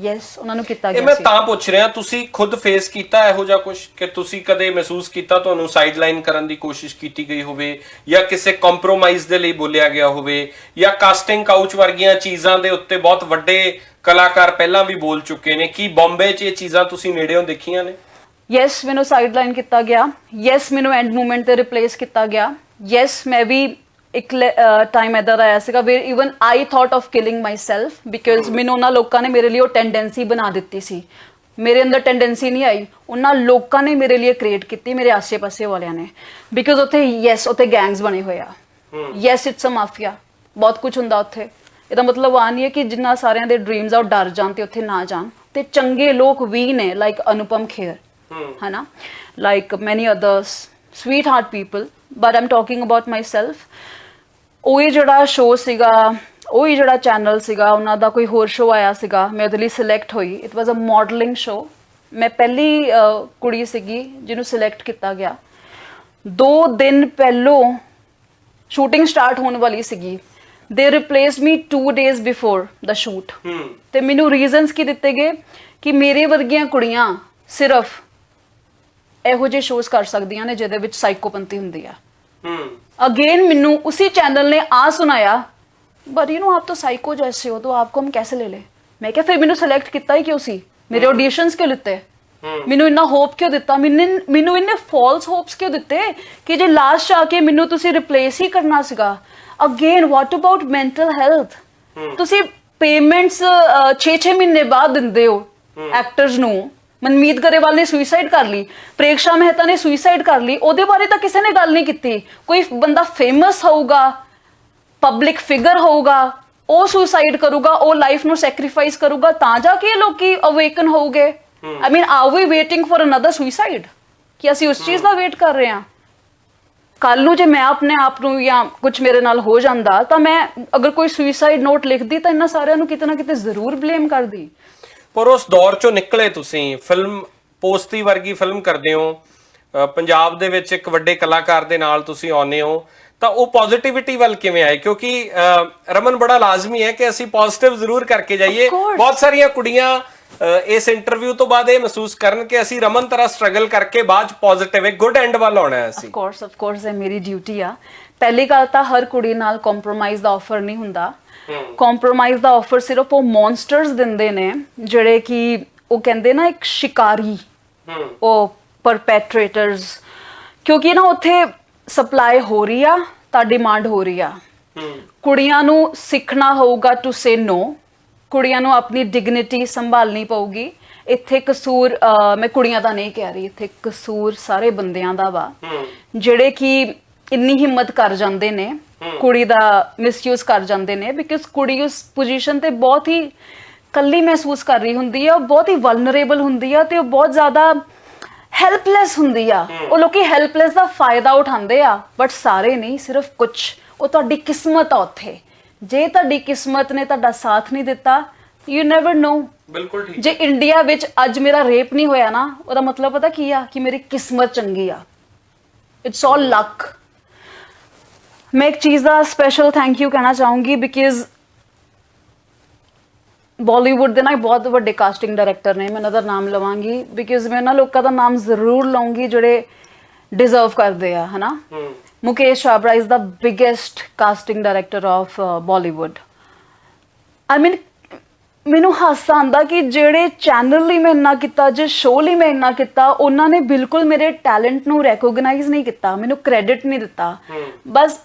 ਯੈਸ, ਉਹਨਾਂ ਨੂੰ ਕੀਤਾ ਗਿਆ ਸੀ। ਇਹ ਮੈਂ ਤਾਂ ਪੁੱਛ ਰਿਹਾ, ਤੁਸੀਂ ਖੁਦ ਫੇਸ ਕੀਤਾ ਇਹੋ ਜਿਹਾ ਕੁਝ ਕਿ ਤੁਸੀਂ ਕਦੇ ਮਹਿਸੂਸ ਕੀਤਾ ਤੁਹਾਨੂੰ ਸਾਈਡਲਾਈਨ ਕਰਨ ਦੀ ਕੋਸ਼ਿਸ਼ ਕੀਤੀ ਗਈ ਹੋਵੇ ਜਾਂ ਕਿਸੇ ਕੰਪਰੋਮਾਈਜ਼ ਦੇ ਲਈ ਬੋਲਿਆ ਗਿਆ ਹੋਵੇ ਜਾਂ ਕਾਸਟਿੰਗ ਕਾਊਚ ਵਰਗੀਆਂ ਚੀਜ਼ਾਂ ਦੇ ਉੱਤੇ ਬਹੁਤ ਵੱਡੇ ਕਲਾਕਾਰ ਪਹਿਲਾਂ ਵੀ ਬੋਲ ਚੁੱਕੇ ਨੇ? ਕੀ ਬੰਬੇ 'ਚ ਇਹ ਚੀਜ਼ਾਂ ਤੁਸੀਂ ਨੇੜਿਓਂ ਦੇਖੀਆਂ ਨੇ? ਯੈਸ, ਮੈਨੂੰ ਸਾਈਡਲਾਈਨ ਕੀਤਾ ਗਿਆ। ਯੈਸ, ਮੈਨੂੰ ਐਂਡ ਮੂਮੈਂਟ ਤੇ ਰਿਪਲੇਸ ਕੀਤਾ ਗਿਆ। ਯੈਸ, ਮੈਂ ਵੀ ਇੱਕ ਟਾਈਮ ਏਦਾਂ ਦਾ ਆਇਆ ਸੀਗਾ where even I thought of killing my self because ਮੈਨੂੰ ਉਹਨਾਂ ਲੋਕਾਂ ਨੇ ਮੇਰੇ ਲਈ ਉਹ ਟੈਂਡੈਂਸੀ ਬਣਾ ਦਿੱਤੀ ਸੀ। ਮੇਰੇ ਅੰਦਰ ਟੈਂਡੈਂਸੀ ਨਹੀਂ ਆਈ, ਉਹਨਾਂ ਲੋਕਾਂ ਨੇ ਮੇਰੇ ਲਈ ਕ੍ਰੀਏਟ ਕੀਤੀ, ਮੇਰੇ ਆਸੇ-ਪਾਸੇ ਵਾਲਿਆਂ ਨੇ, ਬਿਕਾਜ਼ ਉੱਥੇ ਯੈਸ ਉੱਥੇ ਗੈਂਗਸ ਬਣੇ ਹੋਏ ਆ। ਯੈਸ, ਇਟਸ ਅ ਮਾਫੀਆ, ਬਹੁਤ ਕੁਝ ਹੁੰਦਾ ਉੱਥੇ। ਇਹਦਾ ਮਤਲਬ ਆ ਨਹੀਂ ਹੈ ਕਿ ਜਿੰਨਾ ਸਾਰਿਆਂ ਦੇ ਡ੍ਰੀਮਸ ਆ ਉਹ ਡਰ ਜਾਣ ਤੇ ਉੱਥੇ ਨਾ ਜਾਣ, ਤੇ ਚੰਗੇ ਲੋਕ ਵੀ ਨੇ ਲਾਈਕ ਅਨੁਪਮ ਖੇਰ, ਹੈ ਨਾ, ਲਾਈਕ ਮੈਨੀ others sweet heart people, but Aam talking about my self. ਉਹੀ ਜਿਹੜਾ ਸ਼ੋਅ ਸੀਗਾ, ਉਹੀ ਜਿਹੜਾ ਚੈਨਲ ਸੀਗਾ, ਉਹਨਾਂ ਦਾ ਕੋਈ ਹੋਰ ਸ਼ੋਅ ਆਇਆ ਸੀਗਾ, ਮੈਂ ਉਹਦੇ ਲਈ ਸਿਲੈਕਟ ਹੋਈ। It was a modelling show. ਮੈਂ ਪਹਿਲੀ ਕੁੜੀ ਸੀਗੀ ਜਿਹਨੂੰ ਸਿਲੈਕਟ ਕੀਤਾ ਗਿਆ। 2 ਦਿਨ ਪਹਿਲੋਂ ਸ਼ੂਟਿੰਗ ਸਟਾਰਟ ਹੋਣ ਵਾਲੀ ਸੀਗੀ, ਦੇ ਰਿਪਲੇਸਡ ਮੀ 2 days ਬਿਫੋਰ ਦਾ ਸ਼ੂਟ। ਤੇ ਮੈਨੂੰ ਰੀਜ਼ਨਸ ਕੀ ਦਿੱਤੇ ਗਏ ਕਿ ਮੇਰੇ ਵਰਗੀਆਂ ਕੁੜੀਆਂ ਸਿਰਫ ਇਹੋ ਜਿਹੇ ਸ਼ੋਜ਼ ਕਰ ਸਕਦੀਆਂ ਨੇ ਜਿਹਦੇ ਵਿੱਚ ਸਾਈਕੋਪੰਥੀ ਹੁੰਦੀ ਆ। अगेन मैनू उसी चैनल ने आ सुनाया बट यू नो आप तो साइको जैसे हो तो आपको हम कैसे ले ले। मैं क्या फिर मैनू सिलेक्ट किया ही क्यों सी, मेरे ऑडिशंस क्यों लिते, मैनू इन्ना होप क्यों दिता, मैनू इन्ने फॉल्स होप्स क्यों दिते कि जे लास्ट आके मैनू तुसी रिप्लेस ही करना सीगा। Again what about mental health, तुसी पेमेंट्स 6-6 महीने बाद दिंदे हो एक्टर्स नू। ਮਨਮੀਤ ਗਰੇਵਾਲ ਨੇ ਸੁਸਾਈਡ ਕਰ ਲਈ, ਪ੍ਰੇਕਸ਼ਾ ਮਹਿਤਾ ਨੇ ਸੁਸਾਈਡ ਕਰ ਲਈ, ਉਹਦੇ ਬਾਰੇ ਤਾਂ ਕਿਸੇ ਨੇ ਗੱਲ ਨਹੀਂ ਕੀਤੀ। ਕੋਈ ਬੰਦਾ ਫੇਮਸ ਹੋਊਗਾ, ਪਬਲਿਕ ਫਿਗਰ ਹੋਊਗਾ, ਉਹ ਸੁਸਾਈਡ ਕਰੂਗਾ, ਉਹ ਲਾਈਫ ਨੂੰ ਸੈਕਰੀਫਾਈਸ ਕਰੂਗਾ, ਤਾਂ ਜਾ ਕੇ ਲੋਕੀ ਅਵੇਕਨ ਹੋਊਗੇ। I mean are we waiting for another suicide ਕਿ ਅਸੀਂ ਉਸ ਚੀਜ਼ ਦਾ ਵੇਟ ਕਰ ਰਹੇ ਹਾਂ? ਕੱਲ ਨੂੰ ਜੇ ਮੈਂ ਆਪਣੇ ਆਪ ਨੂੰ ਜਾਂ ਕੁਝ ਮੇਰੇ ਨਾਲ ਹੋ ਜਾਂਦਾ ਤਾਂ ਮੈਂ ਅਗਰ ਕੋਈ ਸੁਸਾਈਡ ਨੋਟ ਲਿਖਦੀ ਤਾਂ ਇਹਨਾਂ ਸਾਰਿਆਂ ਨੂੰ ਕਿਤੇ ਨਾ ਕਿਤੇ ਜ਼ਰੂਰ ਬਲੇਮ ਕਰਦੀ। ਪਰ ਉਸ ਦੌਰ ਚੋਂ ਨਿਕਲੇ ਤੁਸੀਂ, ਫਿਲਮ ਪੋਸਤੀ ਵਰਗੀ ਫਿਲਮ ਕਰਦੇ ਹੋ, ਪੰਜਾਬ ਦੇ ਵਿੱਚ ਇੱਕ ਵੱਡੇ ਕਲਾਕਾਰ ਦੇ ਨਾਲ ਤੁਸੀਂ ਆਉਂਦੇ ਹੋ, ਤਾਂ ਉਹ ਪੋਜ਼ਿਟਿਵਿਟੀ ਵੱਲ ਕਿਵੇਂ ਆਏ? ਕਿਉਂਕਿ ਰਮਨ ਬੜਾ ਲਾਜ਼ਮੀ ਹੈ ਕਿ ਅਸੀਂ ਪੋਜ਼ਿਟਿਵ ਜ਼ਰੂਰ ਕਰਕੇ ਜਾਈਏ। ਬਹੁਤ ਸਾਰੀਆਂ ਕੁੜੀਆਂ ਇਸ ਇੰਟਰਵਿਊ ਤੋਂ ਬਾਅਦ ਇਹ ਮਹਿਸੂਸ ਕਰਨ ਕਿ ਅਸੀਂ ਰਮਨ ਤਰ੍ਹਾਂ ਸਟਰਗਲ ਕਰਕੇ ਬਾਅਦ ਚ ਪੋਜ਼ਿਟਿਵ ਇੱਕ ਗੁੱਡ ਐਂਡ ਵੱਲ ਆਉਣਾ ਹੈ। ਅਸੀਂ ਆਫ ਕੋਰਸ ਇਹ ਮੇਰੀ ਡਿਊਟੀ ਆ। ਪਹਿਲੀ ਗੱਲ ਤਾਂ ਹਰ ਕੁੜੀ ਨਾਲ ਕੰਪਰੋਮਾਈਜ਼ ਦਾ ਆਫਰ ਨਹੀਂ ਹੁੰਦਾ। ਕੰਪਰੋਮਾਈਜ਼ ਦਾ ਆਫਰ ਸਿਰਫ ਉਹ ਮੌਨਸਟਰਸ ਦਿੰਦੇ ਨੇ ਜਿਹੜੇ ਕਿ ਉਹ ਕਹਿੰਦੇ ਨਾ ਇੱਕ ਸ਼ਿਕਾਰੀ, ਉਹ ਪਰਪੈਟਰੇਟਰਸ, ਕਿਉਂਕਿ ਨਾ ਉੱਥੇ ਸਪਲਾਈ ਹੋ ਰਹੀ ਆ ਤਾਂ ਡਿਮਾਂਡ ਹੋ ਰਹੀ ਆ। ਕੁੜੀਆਂ ਨੂੰ ਸਿੱਖਣਾ ਹੋਊਗਾ ਟੂ ਸੇ ਨੋ, ਕੁੜੀਆਂ ਨੂੰ ਆਪਣੀ ਡਿਗਨਿਟੀ ਸੰਭਾਲਣੀ ਪਊਗੀ। ਇੱਥੇ ਕਸੂਰ ਮੈਂ ਕੁੜੀਆਂ ਦਾ ਨਹੀਂ ਕਹਿ ਰਹੀ, ਇੱਥੇ ਕਸੂਰ ਸਾਰੇ ਬੰਦਿਆਂ ਦਾ ਵਾ ਜਿਹੜੇ ਕਿ ਇੰਨੀ ਹਿੰਮਤ ਕਰ ਜਾਂਦੇ ਨੇ, ਕੁੜੀ ਦਾ ਮਿਸਯੂਜ਼ ਕਰ ਜਾਂਦੇ ਨੇ, ਬਿਕਾਜ਼ ਕੁੜੀ ਉਸ ਪੋਜੀਸ਼ਨ ਤੇ ਬਹੁਤ ਹੀ ਕੱਲੀ ਮਹਿਸੂਸ ਕਰ ਰਹੀ ਹੁੰਦੀ ਆ, ਬਹੁਤ ਹੀ ਵਲਨਰੇਬਲ ਹੁੰਦੀ ਆ ਤੇ ਉਹ ਬਹੁਤ ਜ਼ਿਆਦਾ ਹੈਲਪਲੈਸ ਹੁੰਦੀ ਆ। ਉਹ ਲੋਕੀ ਹੈਲਪਲੈਸ ਦਾ ਫਾਇਦਾ ਉਠਾਉਂਦੇ ਆ, ਬਟ ਸਾਰੇ ਨਹੀਂ, ਸਿਰਫ ਕੁਝ। ਉਹ ਤੁਹਾਡੀ ਕਿਸਮਤ ਆ ਉੱਥੇ। ਜੇ ਤੁਹਾਡੀ ਕਿਸਮਤ ਨੇ ਤੁਹਾਡਾ ਸਾਥ ਨਹੀਂ ਦਿੱਤਾ, ਯੂ ਨੈਵਰ ਨੋ। ਬਿਲਕੁਲ ਠੀਕ। ਜੇ ਇੰਡੀਆ ਵਿੱਚ ਅੱਜ ਮੇਰਾ ਰੇਪ ਨਹੀਂ ਹੋਇਆ ਨਾ, ਉਹਦਾ ਮਤਲਬ ਪਤਾ ਕੀ ਆ? ਕਿ ਮੇਰੀ ਕਿਸਮਤ ਚੰਗੀ ਆ। ਇਟਸ ਆਲ ਲੱਕ। ਮੈਂ ਇੱਕ ਚੀਜ਼ ਦਾ ਸਪੈਸ਼ਲ ਥੈਂਕ ਯੂ ਕਹਿਣਾ ਚਾਹੂੰਗੀ ਬਿਕਾਜ਼ ਬਾਲੀਵੁੱਡ ਦੇ ਨਾ ਬਹੁਤ ਵੱਡੇ ਕਾਸਟਿੰਗ ਡਾਇਰੈਕਟਰ ਨੇ, ਮੈਂ ਉਹਨਾਂ ਦਾ ਨਾਮ ਲਵਾਂਗੀ ਬਿਕਾਜ਼ ਮੈਂ ਉਹਨਾਂ ਲੋਕਾਂ ਦਾ ਨਾਮ ਜ਼ਰੂਰ ਲਵਾਂਗੀ ਜਿਹੜੇ ਡਿਜ਼ਰਵ ਕਰਦੇ ਆ, ਹੈ ਨਾ। Mukesh Chhabra is the biggest casting director of Bollywood. I mean ਮੈਨੂੰ ਹਾਸਾ ਆਉਂਦਾ ਕਿ ਜਿਹੜੇ ਚੈਨਲ ਲਈ ਮੈਂ ਇੰਨਾ ਕੀਤਾ, ਜਿਸ ਸ਼ੋਅ ਲਈ ਮੈਂ ਇੰਨਾ ਕੀਤਾ, ਉਹਨਾਂ ਨੇ ਬਿਲਕੁਲ ਮੇਰੇ ਟੈਲੈਂਟ ਨੂੰ ਰੈਕੋਗਨਾਈਜ਼ ਨਹੀਂ ਕੀਤਾ, ਮੈਨੂੰ ਕ੍ਰੈਡਿਟ ਨਹੀਂ ਦਿੱਤਾ। ਬਸ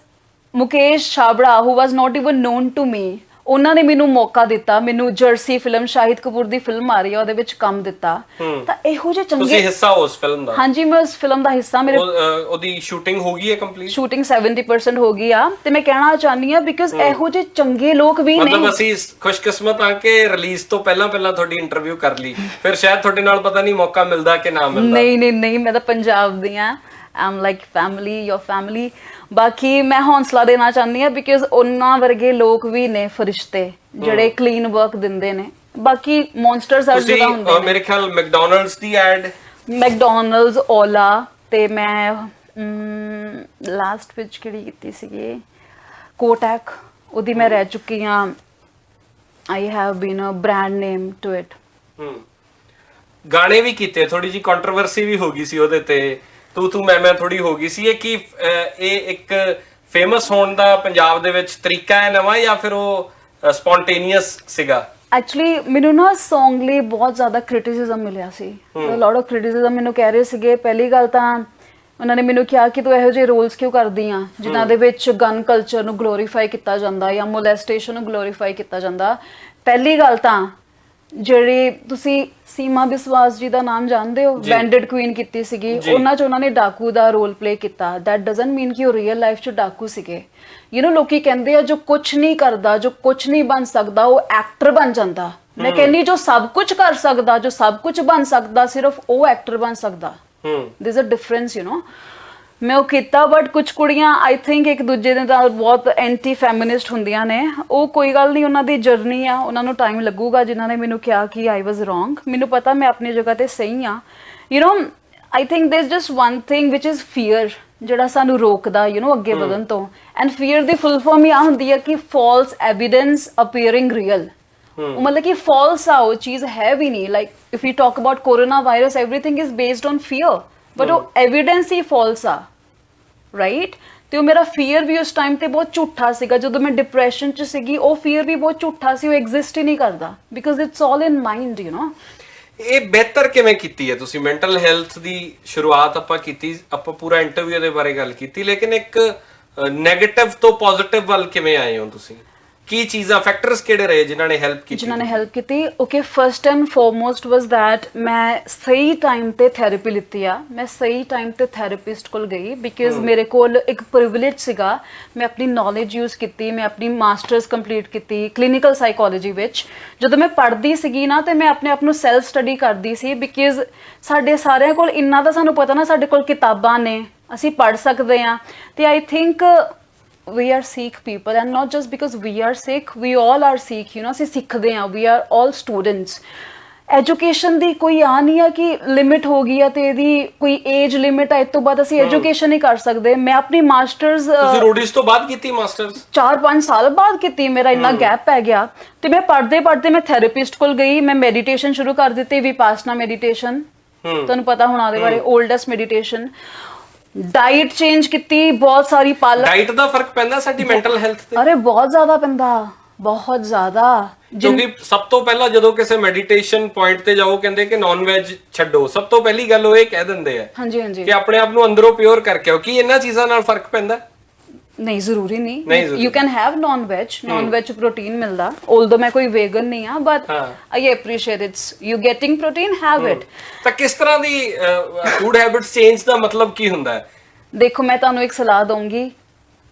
Mukesh Chhabra who was not even known to me, ਉਹਨਾਂ ਨੇ ਮੈਨੂੰ ਮੌਕਾ ਦਿੱਤਾ, ਮੈਨੂੰ ਜਰਸੀ ਫਿਲਮ, ਸ਼ਾਹਿਦ ਕਪੂਰ ਦੀ ਫਿਲਮ ਆ ਰਹੀ ਆ, ਉਹਦੇ ਵਿੱਚ ਕੰਮ ਦਿੱਤਾ। ਤਾਂ ਇਹੋ ਜਿਹੇ ਚੰਗੇ, ਤੁਸੀਂ ਹਿੱਸਾ ਹੋ ਉਸ ਫਿਲਮ ਦਾ? ਹਾਂਜੀ, ਮੈਂ ਉਸ ਫਿਲਮ ਦਾ ਹਿੱਸਾ। ਮੇਰੇ ਉਹਦੀ ਸ਼ੂਟਿੰਗ ਹੋ ਗਈ ਹੈ ਕੰਪਲੀਟ? ਸ਼ੂਟਿੰਗ 70% ਹੋ ਗਈ ਆ। ਤੇ ਮੈਂ ਕਹਿਣਾ ਚਾਹੁੰਦੀ ਆ ਬਿਕਾਜ਼ ਇਹੋ ਜਿਹੇ ਚੰਗੇ ਲੋਕ ਵੀ ਨੇ। ਮਤਲਬ ਅਸੀਂ ਖੁਸ਼ਕਿਸਮਤ ਆ ਕਿ ਰਿਲੀਜ਼ ਤੋਂ ਪਹਿਲਾਂ ਤੁਹਾਡੀ ਇੰਟਰਵਿਊ ਕਰ ਲਈ, ਫਿਰ ਸ਼ਾਇਦ ਤੁਹਾਡੇ ਨਾਲ ਪਤਾ ਨਹੀਂ ਮੌਕਾ ਮਿਲਦਾ ਕਿ ਨਾ ਮਿਲਦਾ। ਨਹੀਂ, ਮੈਂ ਤਾਂ ਪੰਜਾਬ ਦੀ ਆ। I'm like family, your family। ਬਾਕੀ ਮੈਂ ਹੌਸਲਾ ਦੇਣਾ ਚਾਹੁੰਦੀ ਆ ਬਿਕਾਜ਼ ਉਹਨਾਂ ਵਰਗੇ ਲੋਕ ਵੀ ਨੇ ਫਰਿਸ਼ਤੇ ਜਿਹੜੇ ਕਲੀਨ ਵਰਕ ਦਿੰਦੇ ਨੇ। ਬਾਕੀ ਮੌਨਸਟਰਸ ਹਰ ਜਗ੍ਹਾ ਹੁੰਦੇ ਨੇ। ਮੇਰੇ ਖਿਆਲ ਮੈਕਡੋਨਲਡਸ ਦੀ ਐਡ, ਮੈਕਡੋਨਲਡਸ, ਓਲਾ, ਤੇ ਮੈਂ ਲਾਸਟ ਵਿੱਚ ਕਿਹੜੀ ਕੀਤੀ ਸੀਗੀ, ਕੋਟੈਕ, ਉਹਦੀ ਮੈਂ ਰਹਿ ਚੁੱਕੀ ਆ। I have been a brand name to it। ਗਾਣੇ ਵੀ ਕੀਤੇ, ਥੋੜੀ ਜੀ ਕੰਟਰੋਵਰਸੀ ਵੀ ਹੋ ਗਈ ਸੀ ਉਹਦੇ ਤੇ, ਤੂੰ ਮੈਂ ਥੋੜੀ ਹੋ ਗਈ ਸੀ। ਇਹ ਇੱਕ ਫੇਮਸ ਹੋਣ ਦਾ ਪੰਜਾਬ ਦੇ ਵਿੱਚ ਤਰੀਕਾ ਹੈ ਨਵਾਂ, ਜਾਂ ਫਿਰ ਉਹ ਸਪੌਂਟੇਨੀਅਸ ਸੀਗਾ? ਐਕਚੁਅਲੀ ਮੈਨੂੰ ਨਾ Song ਲਈ ਬਹੁਤ ਜ਼ਿਆਦਾ ਕ੍ਰਿਟਿਸਿਜ਼ਮ ਮਿਲਿਆ ਸੀ। Lot of criticism. ਮੈਨੂੰ ਕਹਿ ਰਹੇ ਸੀਗੇ, ਪਹਿਲੀ ਗੱਲ ਤਾਂ ਉਹਨਾਂ ਨੇ ਮੈਨੂੰ ਕਿਹਾ ਕਿ ਤੂੰ ਇਹੋ ਜਿਹੇ ਰੋਲਸ ਕਿਉਂ ਕਰਦੀ ਆ ਜਿਨ੍ਹਾਂ ਦੇ ਵਿੱਚ ਗਨ ਕਲਚਰ ਨੂੰ ਗਲੋਰੀਫਾਈ ਕੀਤਾ ਜਾਂਦਾ ਜਾਂ ਮੋਲੈਸਟੇਸ਼ਨ ਨੂੰ ਗਲੋਰੀਫਾਈ ਕੀਤਾ ਜਾਂਦਾ। ਪਹਿਲੀ ਗੱਲ ਤਾਂ ਜਿਹੜੀ ਤੁਸੀਂ ਸੀਮਾ ਬਿਸਵਾਸ ਜੀ ਦਾ ਨਾਮ ਜਾਣਦੇ ਹੋ, ਬੈਂਡਡ ਕੁਈਨ ਕੀਤੀ ਸੀਗੀ, ਉਹਨਾਂ ਨੇ ਡਾਕੂ ਦਾ ਰੋਲ ਪਲੇ ਕੀਤਾ। ਦੈਟ ਡਸਨਟ ਮੀਨ ਕਿ ਉਹ ਰੀਅਲ ਲਾਈਫ 'ਚ ਡਾਕੂ ਸੀਗੇ। ਲੋਕੀ ਕਹਿੰਦੇ ਆ ਜੋ ਕੁਝ ਨਹੀਂ ਕਰਦਾ, ਜੋ ਕੁਝ ਨਹੀਂ ਬਣ ਸਕਦਾ, ਉਹ ਐਕਟਰ ਬਣ ਜਾਂਦਾ। ਮੈਂ ਕਹਿੰਨੀ ਜੋ ਸਭ ਕੁਝ ਕਰ ਸਕਦਾ, ਜੋ ਸਭ ਕੁਝ ਬਣ ਸਕਦਾ, ਸਿਰਫ ਉਹ ਐਕਟਰ ਬਣ ਸਕਦਾ। there's a difference, ਮੈਂ ਉਹ ਕੀਤਾ। ਬਟ ਕੁਝ ਕੁੜੀਆਂ ਆਈ ਥਿੰਕ ਇੱਕ ਦੂਜੇ ਦੇ ਨਾਲ ਬਹੁਤ ਐਂਟੀ ਫੈਮਿਨਿਸਟ ਹੁੰਦੀਆਂ ਨੇ। ਉਹ ਕੋਈ ਗੱਲ ਨਹੀਂ, ਉਹਨਾਂ ਦੀ ਜਰਨੀ ਆ, ਉਹਨਾਂ ਨੂੰ ਟਾਈਮ ਲੱਗੂਗਾ। ਜਿਨ੍ਹਾਂ ਨੇ ਮੈਨੂੰ ਕਿਹਾ ਕਿ ਆਈ ਵਾਜ਼ ਰੋਂਗ, ਮੈਨੂੰ ਪਤਾ ਮੈਂ ਆਪਣੀ ਜਗ੍ਹਾ ਤੇ ਸਹੀ ਆ। ਆਈ ਥਿੰਕ ਦੇਰ just one thing which is fear, ਜਿਹੜਾ ਸਾਨੂੰ ਰੋਕਦਾ ਅੱਗੇ ਵਧਣ ਤੋਂ। And fear the full form ਇਹ ਹੁੰਦੀ ਹੈ ਕਿ ਫਾਲਸ ਐਵੀਡੈਂਸ ਅਪੀਅਰਿੰਗ ਰੀਅਲ। मतलब कि false आ वो चीज है भी नहीं। like if we talk about coronavirus, everything is based on fear, but वो evidence ही false आ, right? ਤੇ ਉਹ ਮੇਰਾ fear ਵੀ ਉਸ ਟਾਈਮ ਤੇ ਬਹੁਤ ਝੂਠਾ ਸੀਗਾ। ਜਦੋਂ ਮੈਂ ਡਿਪਰੈਸ਼ਨ ਚ ਸੀਗੀ, ਉਹ fear ਵੀ ਬਹੁਤ ਝੂਠਾ ਸੀ, ਉਹ ਐਗਜ਼ਿਸਟ ਹੀ ਨਹੀਂ ਕਰਦਾ because it's all in mind, ਇਹ ਬਿਹਤਰ ਕਿਵੇਂ ਕੀਤੀ ਹੈ ਤੁਸੀਂ? ਮੈਂਟਲ ਹੈਲਥ ਦੀ ਸ਼ੁਰੂਆਤ ਆਪਾਂ ਕੀਤੀ, ਆਪਾਂ ਪੂਰਾ ਇੰਟਰਵਿਊ ਦੇ ਬਾਰੇ ਗੱਲ ਕੀਤੀ, ਲੇਕਿਨ ਇੱਕ ਨੈਗੇਟਿਵ ਤੋਂ ਪੋਜ਼ਿਟਿਵ ਵੱਲ ਕਿਵੇਂ ਆਏ ਹੋ ਤੁਸੀਂ? ਕੀ ਚੀਜ਼ਾਂ, ਫੈਕਟਰਸ ਕਿਹੜੇ ਰਹੇ ਜਿਨ੍ਹਾਂ ਨੇ ਹੈਲਪ ਕੀਤੀ? Okay, first and foremost was that ਮੈਂ ਸਹੀ ਟਾਈਮ ਤੇ ਥੈਰੇਪੀ ਲਿੱਤੀ ਆ। ਮੈਂ ਸਹੀ ਟਾਈਮ ਤੇ ਥੈਰੇਪਿਸਟ ਕੋਲ ਗਈ ਬਿਕਾਜ਼ ਮੇਰੇ ਕੋਲ ਇੱਕ ਪ੍ਰਿਵਿਲੇਜ ਸੀਗਾ। ਮੈਂ ਆਪਣੀ ਨੌਲੇਜ ਯੂਜ਼ ਕੀਤੀ, ਮੈਂ ਆਪਣੀ ਮਾਸਟਰਸ ਕੰਪਲੀਟ ਕੀਤੀ ਕਲੀਨਿਕਲ ਸਾਈਕੋਲੋਜੀ ਵਿੱਚ। ਜਦੋਂ ਮੈਂ ਪੜ੍ਹਦੀ ਸੀਗੀ ਨਾ, ਤੇ ਮੈਂ ਆਪਣੇ ਆਪ ਨੂੰ ਸੈਲਫ ਸਟੱਡੀ ਕਰਦੀ ਸੀ ਬਿਕਾਜ਼ ਸਾਡੇ ਸਾਰਿਆਂ ਕੋਲ ਇੰਨਾ ਤਾਂ ਸਾਨੂੰ ਪਤਾ ਨਾ, ਸਾਡੇ ਕੋਲ ਕਿਤਾਬਾਂ ਨੇ, ਅਸੀਂ ਪੜ੍ਹ ਸਕਦੇ ਹਾਂ। ਤੇ I think we are Sikh people, and not just because we are Sikh, we all are Sikh, ਅਸੀਂ ਸਿੱਖਦੇ ਹਾਂ, we are all students। Education ਦੀ ਕੋਈ ਆ ਨਹੀਂ ਆ ਕਿ ਲਿਮਿਟ ਹੋ ਗਈ ਆ ਤੇ ਇਹਦੀ ਕੋਈ ਏਜ ਲਿਮਿਟ ਆ, ਇਸ ਤੋਂ ਬਾਅਦ ਅਸੀਂ ਐਜੂਕੇਸ਼ਨ ਨਹੀਂ ਕਰ ਸਕਦੇ। ਮੈਂ ਆਪਣੀ ਮਾਸਟਰਸ ਤੁਸੀਂ ਰੋਡਿਸ ਤੋਂ ਬਾਅਦ ਕੀਤੀ? ਮਾਸਟਰਸ 4-5 ਸਾਲ ਬਾਅਦ ਕੀਤੀ। ਮੇਰਾ ਇੰਨਾ ਗੈਪ ਪੈ ਗਿਆ। ਤੇ ਮੈਂ ਪੜ੍ਹਦੇ ਮੈਂ ਥੈਰੇਪਿਸਟ ਕੋਲ ਗਈ। ਮੈਂ ਮੈਡੀਟੇਸ਼ਨ ਸ਼ੁਰੂ ਕਰ ਦਿੱਤੀ, ਵਿਪਾਸਨਾ ਮੈਡੀਟੇਸ਼ਨ, ਤੁਹਾਨੂੰ ਪਤਾ ਹੋਣਾ ਉਹਦੇ ਬਾਰੇ, ਓਲਡੈਸਟ ਮੈਡੀਟੇਸ਼ਨ। ਡਾਈਟ ਚੇਂਜ ਕੀਤੀ, ਬਹੁਤ ਸਾਰੀ ਪਾਲਕ। ਡਾਈਟ ਦਾ ਫਰਕ ਪੈਂਦਾ ਸਾਡੀ ਮੈਂਟਲ ਹੈਲਥ ਤੇ? ਅਰੇ ਬਹੁਤ ਜ਼ਿਆਦਾ ਪੈਂਦਾ, ਬਹੁਤ ਜ਼ਿਆਦਾ। ਕਿਉਂਕਿ ਸਭ ਤੋਂ ਪਹਿਲਾਂ ਜਦੋਂ ਕਿਸੇ ਮੈਡੀਟੇਸ਼ਨ ਪੁਆਇੰਟ ਤੇ ਜਾਓ, ਕਹਿੰਦੇ ਕਿ ਨਾਨ ਵੈਜ ਛੱਡੋ। ਸਭ ਤੋਂ ਪਹਿਲੀ ਗੱਲ ਉਹ ਇਹ ਕਹਿ ਦਿੰਦੇ ਆ ਕਿ ਆਪਣੇ ਆਪ ਨੂੰ ਅੰਦਰੋਂ ਪਿਓਰ ਕਰਕੇ ਆਓ। ਕੀ ਇਹਨਾਂ ਚੀਜ਼ਾਂ ਨਾਲ ਫਰਕ ਪੈਂਦਾ? ਨਹੀਂ, ਜ਼ਰੂਰੀ ਨਹੀਂ। You can have non veg protein ਮਿਲਦਾ। ਆਲਦੋ ਮੈਂ ਕੋਈ ਵੇਗਨ ਨਹੀਂ ਆ, but I appreciate it's you getting protein, have it. ਤਾਂ ਕਿਸ ਤਰ੍ਹਾਂ ਦੀ ਫੂਡ ਹੈਬਿਟਸ ਚੇਂਜ ਦਾ ਮਤਲਬ ਕੀ ਹੁੰਦਾ ਹੈ? ਦੇਖੋ, ਮੈਂ ਤੁਹਾਨੂੰ ਇੱਕ ਸਲਾਹ ਦਊਂਗੀ,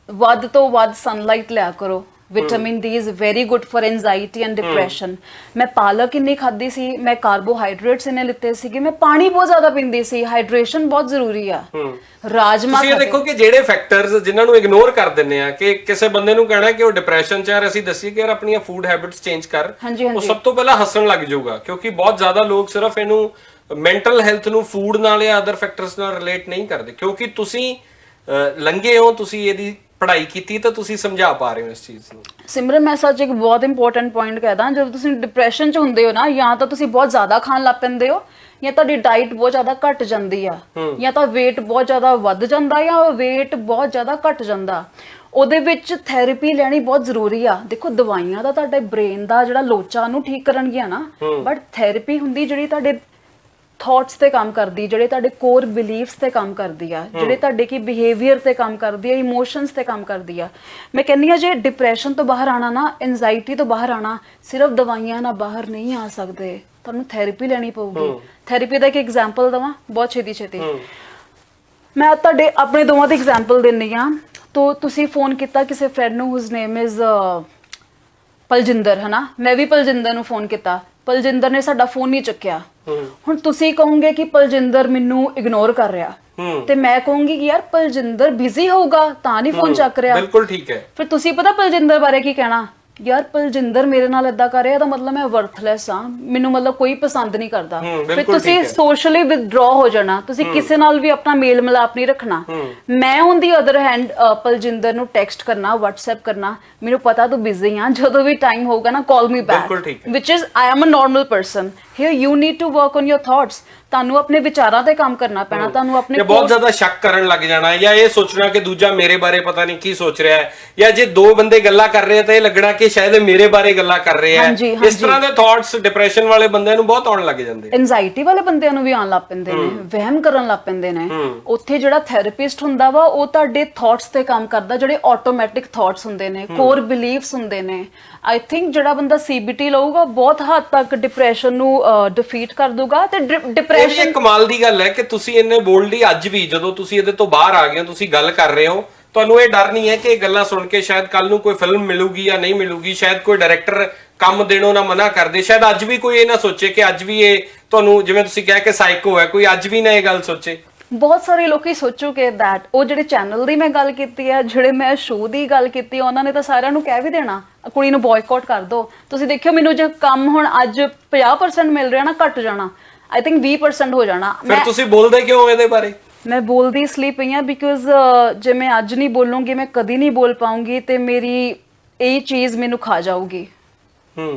ਵੱਧ ਤੋਂ ਵੱਧ ਸਨਲਾਈਟ ਲਿਆ ਕਰੋ। Vitamin D is very good for anxiety and depression. ਮੈਂ ਪਾਲਕ ਇੰਨੀ ਖਾਦੀ ਸੀ, ਮੈਂ ਕਾਰਬੋਹਾਈਡਰੇਟਸ ਇੰਨੇ ਲਿੱਤੇ ਸੀਗੇ, ਮੈਂ ਪਾਣੀ ਬਹੁਤ ਜ਼ਿਆਦਾ ਪੀਂਦੀ ਸੀ। ਹਾਈਡਰੇਸ਼ਨ ਬਹੁਤ ਜ਼ਰੂਰੀ ਆ। ਰਾਜਮਾ, ਤੁਸੀਂ ਦੇਖੋ ਕਿ ਜਿਹੜੇ ਫੈਕਟਰਸ ਜਿਨ੍ਹਾਂ ਨੂੰ ਇਗਨੋਰ ਕਰ ਦਿੰਦੇ ਆ, ਕਿ ਕਿਸੇ ਬੰਦੇ ਨੂੰ ਕਹਿਣਾ ਕਿ ਉਹ ਡਿਪਰੈਸ਼ਨ ਚ ਆ, ਅਸੀਂ ਦੱਸੀਏ ਕਿ ਯਾਰ ਆਪਣੀਆਂ ਫੂਡ ਹੈਬਿਟਸ ਚੇਂਜ ਕਰ, ਉਹ ਸਭ ਤੋਂ ਪਹਿਲਾਂ ਹੱਸਣ ਲੱਗ ਜਾਊਗਾ। ਕਿਉਂਕਿ ਬਹੁਤ ਜ਼ਿਆਦਾ ਲੋਕ ਸਿਰਫ ਇਹਨੂੰ ਮੈਂਟਲ ਹੈਲਥ ਨੂੰ ਫੂਡ ਨਾਲ ਜਾਂ ਅਦਰ ਫੈਕਟਰਸ ਨਾਲ ਰਿਲੇਟ ਨਹੀਂ ਕਰਦੇ। ਕਿਉਂਕਿ ਤੁਸੀਂ ਲੰਘੇ ਹੋ, ਤੁਸੀਂ ਇਹਦੀ ਪੜ੍ਹਾਈ ਕੀਤੀ, ਤਾਂ ਤੁਸੀਂ ਸਮਝਾ ਪਾ ਰਹੇ ਹੋ ਇਸ ਚੀਜ਼ ਨੂੰ। ਸਿਮਰਨ, ਮੈਂ ਸੱਚ ਇੱਕ ਬਹੁਤ ਇੰਪੋਰਟੈਂਟ ਪੁਆਇੰਟ ਕਹਿਦਾ, ਜਦੋਂ ਤੁਸੀਂ ਡਿਪਰੈਸ਼ਨ 'ਚ ਹੁੰਦੇ ਹੋ ਨਾ, ਜਾਂ ਤਾਂ ਤੁਸੀਂ ਬਹੁਤ ਜ਼ਿਆਦਾ ਖਾਣ ਲੱਗ ਪੈਂਦੇ ਹੋ, ਜਾਂ ਤੁਹਾਡੀ ਡਾਈਟ ਬਹੁਤ ਜ਼ਿਆਦਾ ਘਟ ਜਾਂਦੀ ਆ, ਜਾਂ ਤਾਂ weight ਬਹੁਤ ਜ਼ਿਆਦਾ ਵੱਧ ਜਾਂਦਾ, ਜਾਂ weight ਬਹੁਤ ਜ਼ਿਆਦਾ ਘਟ ਜਾਂਦਾ। ਉਹਦੇ ਵਿੱਚ ਥੈਰੇਪੀ ਲੈਣੀ ਬਹੁਤ ਜ਼ਰੂਰੀ ਆ। ਦੇਖੋ, ਦਵਾਈਆਂ ਦਾ ਤੁਹਾਡੇ ਬ੍ਰੇਨ ਦਾ ਜਿਹੜਾ ਲੋਚਾ ਨੂੰ ਠੀਕ ਕਰਨਗੀਆਂ ਨਾ, ਬਟ ਥੈਰੇਪੀ ਹੁੰਦੀ ਜਿਹੜੀ ਤੁਹਾਡੇ ਥਾਟਸ ਤੇ ਕੰਮ ਕਰਦੀ, ਜਿਹੜੇ ਤੁਹਾਡੇ ਕੋਰ ਬਿਲੀਫਸ ਤੇ ਕੰਮ ਕਰਦੀ ਆ, ਜਿਹੜੇ ਤੁਹਾਡੇ ਕੀ ਬਿਹੇਵੀਅਰ ਤੇ ਕੰਮ ਕਰਦੀ ਆ, ਇਮੋਸ਼ਨਸ ਤੇ ਕੰਮ ਕਰਦੀ ਆ। ਮੈਂ ਕਹਿੰਦੀ ਆ ਜੇ ਡਿਪਰੈਸ਼ਨ ਤੋਂ ਬਾਹਰ ਆਣਾ ਨਾ, ਐਂਜ਼ਾਈਟੀ ਤੋਂ ਬਾਹਰ ਆਣਾ, ਸਿਰਫ ਦਵਾਈਆਂ ਨਾਲ ਬਾਹਰ ਨਹੀਂ ਆ ਸਕਦੇ, ਤੁਹਾਨੂੰ ਥੈਰੇਪੀ ਲੈਣੀ ਪਊਗੀ। ਥੈਰੇਪੀ ਦਾ ਇੱਕ ਐਗਜ਼ਾਮਪਲ ਦਵਾਂ ਬਹੁਤ ਛੇਤੀ ਮੈਂ ਤੁਹਾਡੇ ਆਪਣੇ ਦੋਵਾਂ ਦੀ ਐਗਜ਼ਾਮਪਲ ਦਿੰਨੀ ਆ। ਤੋ ਤੁਸੀਂ ਫੋਨ ਕੀਤਾ ਕਿਸੇ ਫਰੈਂਡ ਨੂੰ ਹੁਸ ਨੇਮ ਇਜ਼ ਪਲਜਿੰਦਰ, ਹਨਾ, ਮੈਂ ਵੀ ਪਲਜਿੰਦਰ ਨੂੰ ਫੋਨ ਕੀਤਾ, ਪਲਜਿੰਦਰ ਨੇ ਸਾਡਾ ਫੋਨ ਨਹੀਂ ਚੱਕਿਆ। ਹੁਣ ਤੁਸੀਂ ਕਹੋਗੇ ਕਿ ਪਲਜਿੰਦਰ ਮੈਨੂੰ ਇਗਨੋਰ ਕਰ ਰਿਹਾ, ਤੇ ਮੈਂ ਕਹੂੰਗੀ ਕਿ ਯਾਰ ਪਲਜਿੰਦਰ ਬਿਜ਼ੀ ਹੋਊਗਾ ਤਾਂ ਨਹੀਂ ਫੋਨ ਚੱਕ ਰਿਹਾ। ਬਿਲਕੁਲ ਠੀਕ ਹੈ। ਫਿਰ ਤੁਸੀਂ ਪਤਾ ਪਲਜਿੰਦਰ ਬਾਰੇ ਕੀ ਕਹਿਣਾ, ਯਾਰ ਪਲਜਿੰਦਰ ਮੇਰੇ ਨਾਲ ਏਦਾਂ ਕਰ ਰਿਹਾ, ਇਹਦਾ ਮਤਲਬ ਮੈਂ ਵਰਥਲੈਸ ਆ, ਮੈਨੂੰ ਮਤਲਬ ਕੋਈ ਪਸੰਦ ਨਹੀਂ ਕਰਦਾ। ਫਿਰ ਤੁਸੀਂ ਸੋਸ਼ਲੀ ਵਿਦਡਰਾ ਹੋ ਜਾਣਾ, ਤੁਸੀਂ ਕਿਸੇ ਨਾਲ ਵੀ ਆਪਣਾ ਮੇਲ ਮਿਲਾਪ ਨਹੀਂ ਰੱਖਣਾ। ਮੈਂ ਔਨ ਦੀ ਅਦਰ ਹੈਂਡ ਪਲਜਿੰਦਰ ਨੂੰ ਟੈਕਸਟ ਕਰਨਾ, WhatsApp ਕਰਨਾ, ਮੈਨੂੰ ਪਤਾ ਤੂੰ ਬਿਜ਼ੀ ਆ, ਜਦੋਂ ਵੀ ਟਾਈਮ ਹੋਊਗਾ ਨਾ call me back, which is I am a normal person. Here you need to work on your thoughts. ਤੁਹਾਨੂੰ ਆਪਣੇ ਵਿਚਾਰਾਂ ਤੇ ਕੰਮ ਕਰਨਾ ਪੈਣਾ, ਤੁਹਾਨੂੰ ਆਪਣੇ ਬਹੁਤ ਜ਼ਿਆਦਾ ਸ਼ੱਕ ਕਰਨ ਲੱਗ ਜਾਣਾ, ਜਾਂ ਇਹ ਸੋਚਣਾ ਕਿ ਦੂਜਾ ਮੇਰੇ ਬਾਰੇ ਪਤਾ ਨਹੀਂ ਕੀ ਸੋਚ ਰਿਹਾ ਹੈ, ਜਾਂ ਜੇ ਦੋ ਬੰਦੇ ਗੱਲਾਂ ਕਰ ਰਹੇ ਆ ਤਾਂ ਇਹ ਲੱਗਣਾ ਕਿ ਸ਼ਾਇਦ ਇਹ ਮੇਰੇ ਬਾਰੇ ਗੱਲਾਂ ਕਰ ਰਹੇ ਆ। ਇਸ ਤਰ੍ਹਾਂ ਦੇ ਥਾਟਸ ਡਿਪਰੈਸ਼ਨ ਵਾਲੇ ਬੰਦਿਆਂ ਨੂੰ ਬਹੁਤ ਆਉਣ ਲੱਗ ਜਾਂਦੇ, ਐਂਜ਼ਾਈਟੀ ਵਾਲੇ ਬੰਦਿਆਂ ਨੂੰ ਵੀ ਆਉਣ ਲੱਗ ਪੈਂਦੇ ਨੇ, ਵਹਿਮ ਕਰਨ ਲੱਗ ਪੈਂਦੇ ਨੇ। ਉੱਥੇ ਜਿਹੜਾ ਥੈਰੇਪਿਸਟ ਹੁੰਦਾ ਵਾ ਉਹ ਤੁਹਾਡੇ ਥਾਟਸ ਤੇ ਕੰਮ ਕਰਦਾ, ਜਿਹੜੇ ਆਟੋਮੈਟਿਕ ਥਾਟਸ ਹੁੰਦੇ ਨੇ, ਕੋਰ ਬਿਲੀਫਸ ਹੁੰਦੇ ਨੇ। ਆਈ ਥਿੰਕ ਜਿਹੜਾ ਬੰਦਾ CBT ਲਊਗਾ ਬਹੁਤ ਹੱਦ ਤੱਕ ਡਿਪਰੈਸ਼ਨ ਨੂੰ ਡਿਫੀਟ ਕਰ ਦੂਗਾ। ਤੇ ਡਿਪਰੈਸ਼ਨ ਕਮਾਲ ਦੀ ਗੱਲ ਹੈ ਕਿ ਤੁਸੀਂ ਇੰਨੇ ਬੋਲਡਲੀ ਅੱਜ ਵੀ ਜਦੋਂ ਤੁਸੀਂ ਇਹਦੇ ਤੋਂ ਬਾਹਰ ਆ ਗਏ ਹੋ, ਤੁਸੀਂ ਗੱਲ ਕਰ ਰਹੇ ਹੋ, ਤੁਹਾਨੂੰ ਇਹ ਡਰ ਨਹੀਂ ਹੈ ਕਿ ਇਹ ਗੱਲਾਂ ਸੁਣ ਕੇ ਸ਼ਾਇਦ ਕੱਲ ਨੂੰ ਕੋਈ ਫਿਲਮ ਮਿਲੂਗੀ ਜਾਂ ਨਹੀਂ ਮਿਲੂਗੀ, ਸ਼ਾਇਦ ਕੋਈ ਡਾਇਰੈਕਟਰ ਕੰਮ ਦੇਣੋਂ ਨਾ ਮਨਾ ਕਰਦੇ, ਸ਼ਾਇਦ ਅੱਜ ਵੀ ਕੋਈ ਇਹ ਨਾ ਸੋਚੇ ਕਿ ਅੱਜ ਵੀ ਇਹ ਤੁਹਾਨੂੰ, ਜਿਵੇਂ ਤੁਸੀਂ ਕਿਹਾ ਕਿ ਸਾਈਕੋ ਹੈ, ਕੋਈ ਅੱਜ ਵੀ ਨਾ ਇਹ ਗੱਲ ਸੋਚੇ। ਬਹੁਤ ਸਾਰੇ ਲੋਕੀ ਸੋਚੋਗੇ ਦੈਟ ਉਹ ਜਿਹੜੇ ਚੈਨਲ ਦੀ ਮੈਂ ਗੱਲ ਕੀਤੀ ਹੈ, ਜਿਹੜੇ ਮੈਂ ਸ਼ੋਅ ਦੀ ਗੱਲ ਕੀਤੀ, ਉਹਨਾਂ ਨੇ ਤਾਂ ਸਾਰਿਆਂ ਨੂੰ ਕਹਿ ਵੀ ਦੇਣਾ ਕੁੜੀ ਨੂੰ ਬਾਇਕਾਟ ਕਰ ਦੋ। ਤੁਸੀਂ ਦੇਖਿਓ ਮੈਨੂੰ ਜੇ ਕੰਮ ਹੁਣ ਅੱਜ 50% ਮਿਲ ਰਿਹਾ ਨਾ, ਘਟ ਜਾਣਾ ਆਈ ਥਿੰਕ 20% ਹੋ ਜਾਣਾ। ਫਿਰ ਤੁਸੀਂ ਬੋਲਦੇ ਕਿਉਂ ਇਹਦੇ ਬਾਰੇ? ਮੈਂ ਬੋਲਦੀ ਇਸ ਲਈ ਪਈ ਹਾਂ ਬਿਕੋਜ਼ ਜੇ ਮੈਂ ਅੱਜ ਨਹੀਂ ਬੋਲੂੰਗੀ ਮੈਂ ਕਦੀ ਨਹੀਂ ਬੋਲ ਪਾਉਂਗੀ, ਤੇ ਮੇਰੀ ਇਹ ਚੀਜ਼ ਮੈਨੂੰ ਖਾ ਜਾਊਗੀ।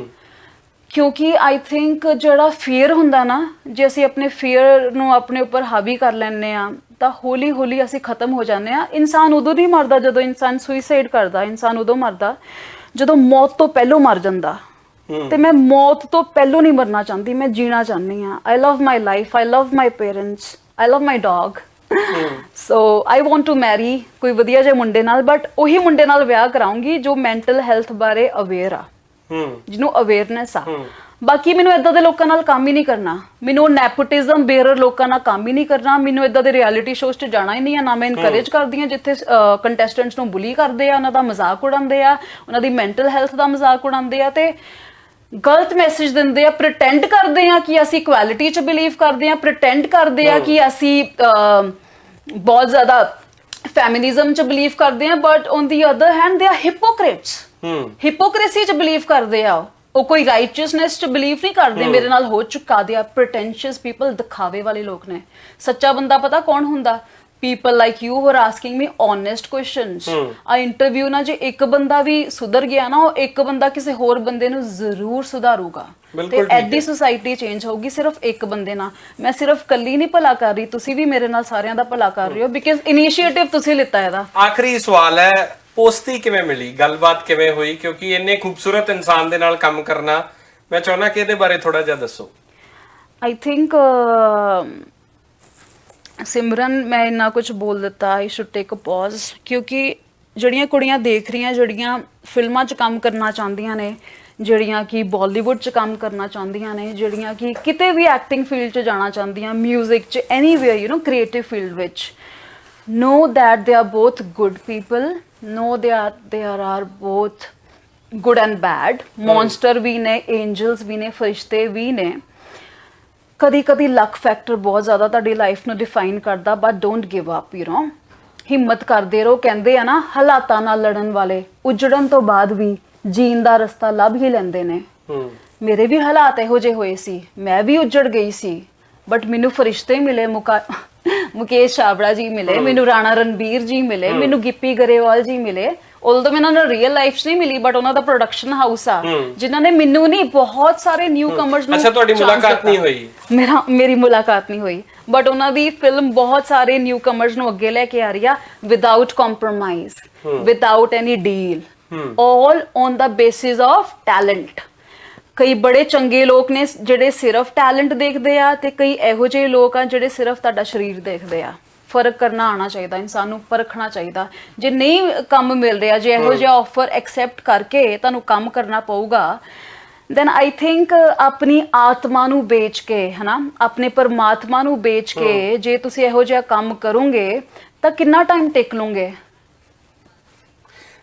ਕਿਉਂਕਿ ਆਈ ਥਿੰਕ ਜਿਹੜਾ ਫੀਅਰ ਹੁੰਦਾ ਨਾ, ਜੇ ਅਸੀਂ ਆਪਣੇ ਫੀਅਰ ਨੂੰ ਆਪਣੇ ਉੱਪਰ ਹਾਵੀ ਕਰ ਲੈਂਦੇ ਆ ਤਾਂ ਹੌਲੀ ਹੌਲੀ ਅਸੀਂ ਖਤਮ ਹੋ ਜਾਂਦੇ ਆ। ਇਨਸਾਨ ਉਦੋਂ ਨਹੀਂ ਮਰਦਾ ਜਦੋਂ ਇਨਸਾਨ ਸੁਈਸਾਈਡ ਕਰਦਾ, ਇਨਸਾਨ ਉਦੋਂ ਮਰਦਾ ਜਦੋਂ ਮੌਤ ਤੋਂ ਪਹਿਲਾਂ ਮਰ ਜਾਂਦਾ। ਤੇ ਮੈਂ ਮੌਤ ਤੋਂ ਪਹਿਲਾਂ ਨਹੀਂ ਮਰਨਾ ਚਾਹੁੰਦੀ, ਮੈਂ ਜੀਣਾ ਚਾਹੁੰਦੀ ਆ। I love my life, I love my parents, I love my dog, so I want to marry ਕੋਈ ਵਧੀਆ ਜਿਹੇ ਮੁੰਡੇ ਨਾਲ, ਬਟ ਉਹੀ ਮੁੰਡੇ ਨਾਲ ਵਿਆਹ ਕਰਾਉਂਗੀ ਜੋ ਮੈਂਟਲ ਹੈਲਥ ਬਾਰੇ ਅਵੇਅਰ ਆ, ਜਿਹਨੂੰ ਅਵੇਅਰਨੈਸ ਆ। ਬਾਕੀ ਮੈਨੂੰ ਇਦਾਂ ਦੇ ਲੋਕਾਂ ਨਾਲ ਕੰਮ ਹੀ ਨਹੀਂ ਕਰਨਾ, ਮੈਨੂੰ ਨੈਪੋਟਿਜ਼ਮ ਬੇਅਰਰ ਲੋਕਾਂ ਨਾਲ ਕੰਮ ਹੀ ਨਹੀਂ ਕਰਨਾ, ਮੈਨੂੰ ਇਦਾਂ ਦੇ ਰਿਐਲਿਟੀ ਸ਼ੋਅਸ 'ਚ ਜਾਣਾ ਹੀ ਨਹੀਂ ਆ। ਨਾ ਮੈਂ ਇਨਕਰੇਜ ਕਰਦੀ ਹਾਂ ਜਿੱਥੇ ਕੰਟੈਸਟੈਂਟਸ ਨੂੰ ਬੁਲੀ ਕਰਦੇ ਆ, ਉਹਨਾਂ ਦਾ ਮਜ਼ਾਕ ਉਡਾਉਂਦੇ ਆ, ਉਹਨਾਂ ਦੀ ਮੈਂਟਲ ਹੈਲਥ ਦਾ ਮਜ਼ਾਕ ਉਡਾਉਂਦੇ ਆ, ਤੇ ਗਲਤ ਮੈਸੇਜ ਦਿੰਦੇ ਆ। ਪ੍ਰੀਟੈਂਡ ਕਰਦੇ ਆ ਕਿ ਅਸੀਂ ਇਕੁਐਲਿਟੀ 'ਚ ਬਿਲੀਵ ਕਰਦੇ ਆ, ਪ੍ਰੀਟੈਂਡ ਕਰਦੇ ਆ ਕਿ ਅਸੀਂ ਬਹੁਤ ਜ਼ਿਆਦਾ ਫੈਮਿਨਿਜ਼ਮ 'ਚ ਬਿਲੀਵ ਕਰਦੇ ਆ, but on the other hand ਦੇ ਆ ਹਿਪੋਕ੍ਰਿਟਸ। ਹਿਪੋਕ੍ਰੇਸੀ 'ਚ ਬਿਲੀਵ ਕਰਦੇ ਆ, ਉਹ ਕੋਈ ਰਾਈਚਸਨੈਸ 'ਚ ਬਿਲੀਵ ਨਹੀਂ ਕਰਦੇ। ਮੇਰੇ ਨਾਲ ਹੋ ਚੁੱਕਾ ਦੇ ਆ ਪ੍ਰੀਟੈਂਸ਼ੀਅਸ ਪੀਪਲ, ਦਿਖਾਵੇ ਵਾਲੇ ਲੋਕ ਨੇ। ਸੱਚਾ ਬੰਦਾ ਪਤਾ ਕੌਣ ਹੁੰਦਾ? people like you who are asking me honest questions। ਆ ਇੰਟਰਵਿਊ ਨਾ ਜੇ ਇੱਕ ਬੰਦਾ ਵੀ ਸੁਧਰ ਗਿਆ ਨਾ, ਉਹ ਇੱਕ ਬੰਦਾ ਕਿਸੇ ਹੋਰ ਬੰਦੇ ਨੂੰ ਜ਼ਰੂਰ ਸੁਧਾਰੂਗਾ, ਤੇ ਐਡੀ ਸੁਸਾਇਟੀ ਚੇਂਜ ਹੋਊਗੀ ਸਿਰਫ ਇੱਕ ਬੰਦੇ ਨਾਲ। ਮੈਂ ਸਿਰਫ ਕੱਲੀ ਨਹੀਂ ਭਲਾ ਕਰ ਰਹੀ, ਤੁਸੀਂ ਵੀ ਮੇਰੇ ਨਾਲ ਸਾਰਿਆਂ ਦਾ ਭਲਾ ਕਰ ਰਹੇ ਹੋ, ਬਿਕਾਜ਼ ਇਨੀਸ਼ੀਏਟਿਵ ਤੁਸੀਂ ਲਿੱਤਾ ਇਹਦਾ। ਆਖਰੀ ਸਵਾਲ ਹੈ, ਪੋਸਤੀ ਕਿਵੇਂ ਮਿਲੀ, ਗੱਲਬਾਤ ਕਿਵੇਂ ਹੋਈ? ਕਿਉਂਕਿ ਇੰਨੇ ਖੂਬਸੂਰਤ ਇਨਸਾਨ ਦੇ ਨਾਲ ਕੰਮ ਕਰਨਾ, ਮੈਂ ਚਾਹੁੰਦਾ ਕਿ ਇਹਦੇ ਬਾਰੇ ਥੋੜਾ ਜਿਹਾ ਦੱਸੋ। ਆਈ ਥਿੰਕ ਸਿਮਰਨ ਮੈਂ ਇੰਨਾ ਕੁਝ ਬੋਲ ਦਿੱਤਾ, I should take a pause, ਕਿਉਂਕਿ ਜਿਹੜੀਆਂ ਕੁੜੀਆਂ ਦੇਖ ਰਹੀਆਂ, ਜਿਹੜੀਆਂ ਫਿਲਮਾਂ 'ਚ ਕੰਮ ਕਰਨਾ ਚਾਹੁੰਦੀਆਂ ਨੇ, ਜਿਹੜੀਆਂ ਕਿ ਬਾਲੀਵੁੱਡ 'ਚ ਕੰਮ ਕਰਨਾ ਚਾਹੁੰਦੀਆਂ ਨੇ, ਜਿਹੜੀਆਂ ਕਿ ਕਿਤੇ ਵੀ ਐਕਟਿੰਗ ਫੀਲਡ 'ਚ ਜਾਣਾ ਚਾਹੁੰਦੀਆਂ, ਮਿਊਜ਼ਿਕ 'ਚ, anywhere you know creative field ਵਿੱਚ, know that they are both good people, know there are both good and bad, monster ਵੀ ਨੇ, angels ਵੀ ਨੇ, ਫਰਿਸ਼ਤੇ ਵੀ ਨੇ। ਕਦੀ ਕਦੀ ਲੱਕ ਫੈਕਟਰ ਬਹੁਤ ਜ਼ਿਆਦਾ ਤੁਹਾਡੀ ਲਾਈਫ ਨੂੰ ਡਿਫਾਈਨ ਕਰਦਾ, but don't give up, you know, ਹਿੰਮਤ ਕਰਦੇ ਰਹੋ। ਕਹਿੰਦੇ ਆ ਨਾ, ਹਾਲਾਤਾਂ ਨਾਲ ਲੜਨ ਵਾਲੇ ਉਜੜਨ ਤੋਂ ਬਾਅਦ ਵੀ ਜੀਣ ਦਾ ਰਸਤਾ ਲੱਭ ਹੀ ਲੈਂਦੇ ਨੇ। ਮੇਰੇ ਵੀ ਹਾਲਾਤ ਇਹੋ ਜਿਹੇ ਹੋਏ ਸੀ, ਮੈਂ ਵੀ ਉਜੜ ਗਈ ਸੀ, ਬਟ ਮੈਨੂੰ ਫਰਿਸ਼ਤੇ ਮਿਲੇ, ਮੁਕੇਸ਼ ਛਾਬੜਾ ਜੀ ਮਿਲੇ, ਮੈਨੂੰ ਰਾਣਾ ਰਣਬੀਰ ਜੀ ਮਿਲੇ, ਮੈਨੂੰ ਗਿੱਪੀ ਗਰੇਵਾਲ ਜੀ ਮਿਲੇ। ਉਦੋਂ ਤਾਂ ਮੈਨੂੰ ਉਹਨਾਂ ਰੀਅਲ ਲਾਈਫ 'ਚ ਨਹੀਂ ਮਿਲੀ, ਬਟ ਉਹਨਾਂ ਦਾ ਪ੍ਰੋਡਕਸ਼ਨ ਹਾਊਸ ਆ ਜਿਨ੍ਹਾਂ ਨੇ ਮੈਨੂੰ ਨਹੀਂ, ਬਹੁਤ ਸਾਰੇ ਨਿਊ ਕਮਰਸ ਨੂੰ। ਅੱਛਾ, ਤੁਹਾਡੀ ਮੁਲਾਕਾਤ ਨਹੀਂ ਹੋਈ? ਮੇਰੀ ਮੁਲਾਕਾਤ ਨਹੀਂ ਹੋਈ, ਬਟ ਉਹਨਾਂ ਦੀ ਫਿਲਮ ਬਹੁਤ ਸਾਰੇ ਨਿਊ ਕਮਰਸ ਨੂੰ ਅੱਗੇ ਲੈ ਕੇ ਆ ਰਹੀ ਆ, without compromise, without any deal, all on the basis of talent. ਕਈ ਬੜੇ ਚੰਗੇ ਲੋਕ ਨੇ ਜਿਹੜੇ ਸਿਰਫ ਟੈਲੈਂਟ ਦੇਖਦੇ ਆ ਤੇ ਕਈ ਇਹੋ ਜਿਹੇ ਲੋਕ ਆ ਜਿਹੜੇ ਸਿਰਫ ਤੁਹਾਡਾ ਸਰੀਰ ਦੇਖਦੇ ਆ। ਫਰਕ ਕਰਨਾ ਆਉਣਾ ਚਾਹੀਦਾ, ਇਨਸਾਨ ਨੂੰ ਪਰਖਣਾ ਚਾਹੀਦਾ। ਜੇ ਨਹੀਂ ਕੰਮ ਮਿਲ ਰਿਹਾ, ਜੇ ਇਹੋ ਜਿਹਾ ਆਫਰ ਐਕਸੈਪਟ ਕਰਕੇ ਤੁਹਾਨੂੰ ਕੰਮ ਕਰਨਾ ਪਊਗਾ, ਦੈਨ ਆਈ ਥਿੰਕ ਆਪਣੀ ਆਤਮਾ ਨੂੰ ਵੇਚ ਕੇ, ਹਨਾ, ਆਪਣੇ ਪਰਮਾਤਮਾ ਨੂੰ ਵੇਚ ਕੇ ਜੇ ਤੁਸੀਂ ਇਹੋ ਜਿਹਾ ਕੰਮ ਕਰੋਗੇ ਤਾਂ ਕਿੰਨਾ ਟਾਈਮ ਟਿਕ ਲਓਗੇ।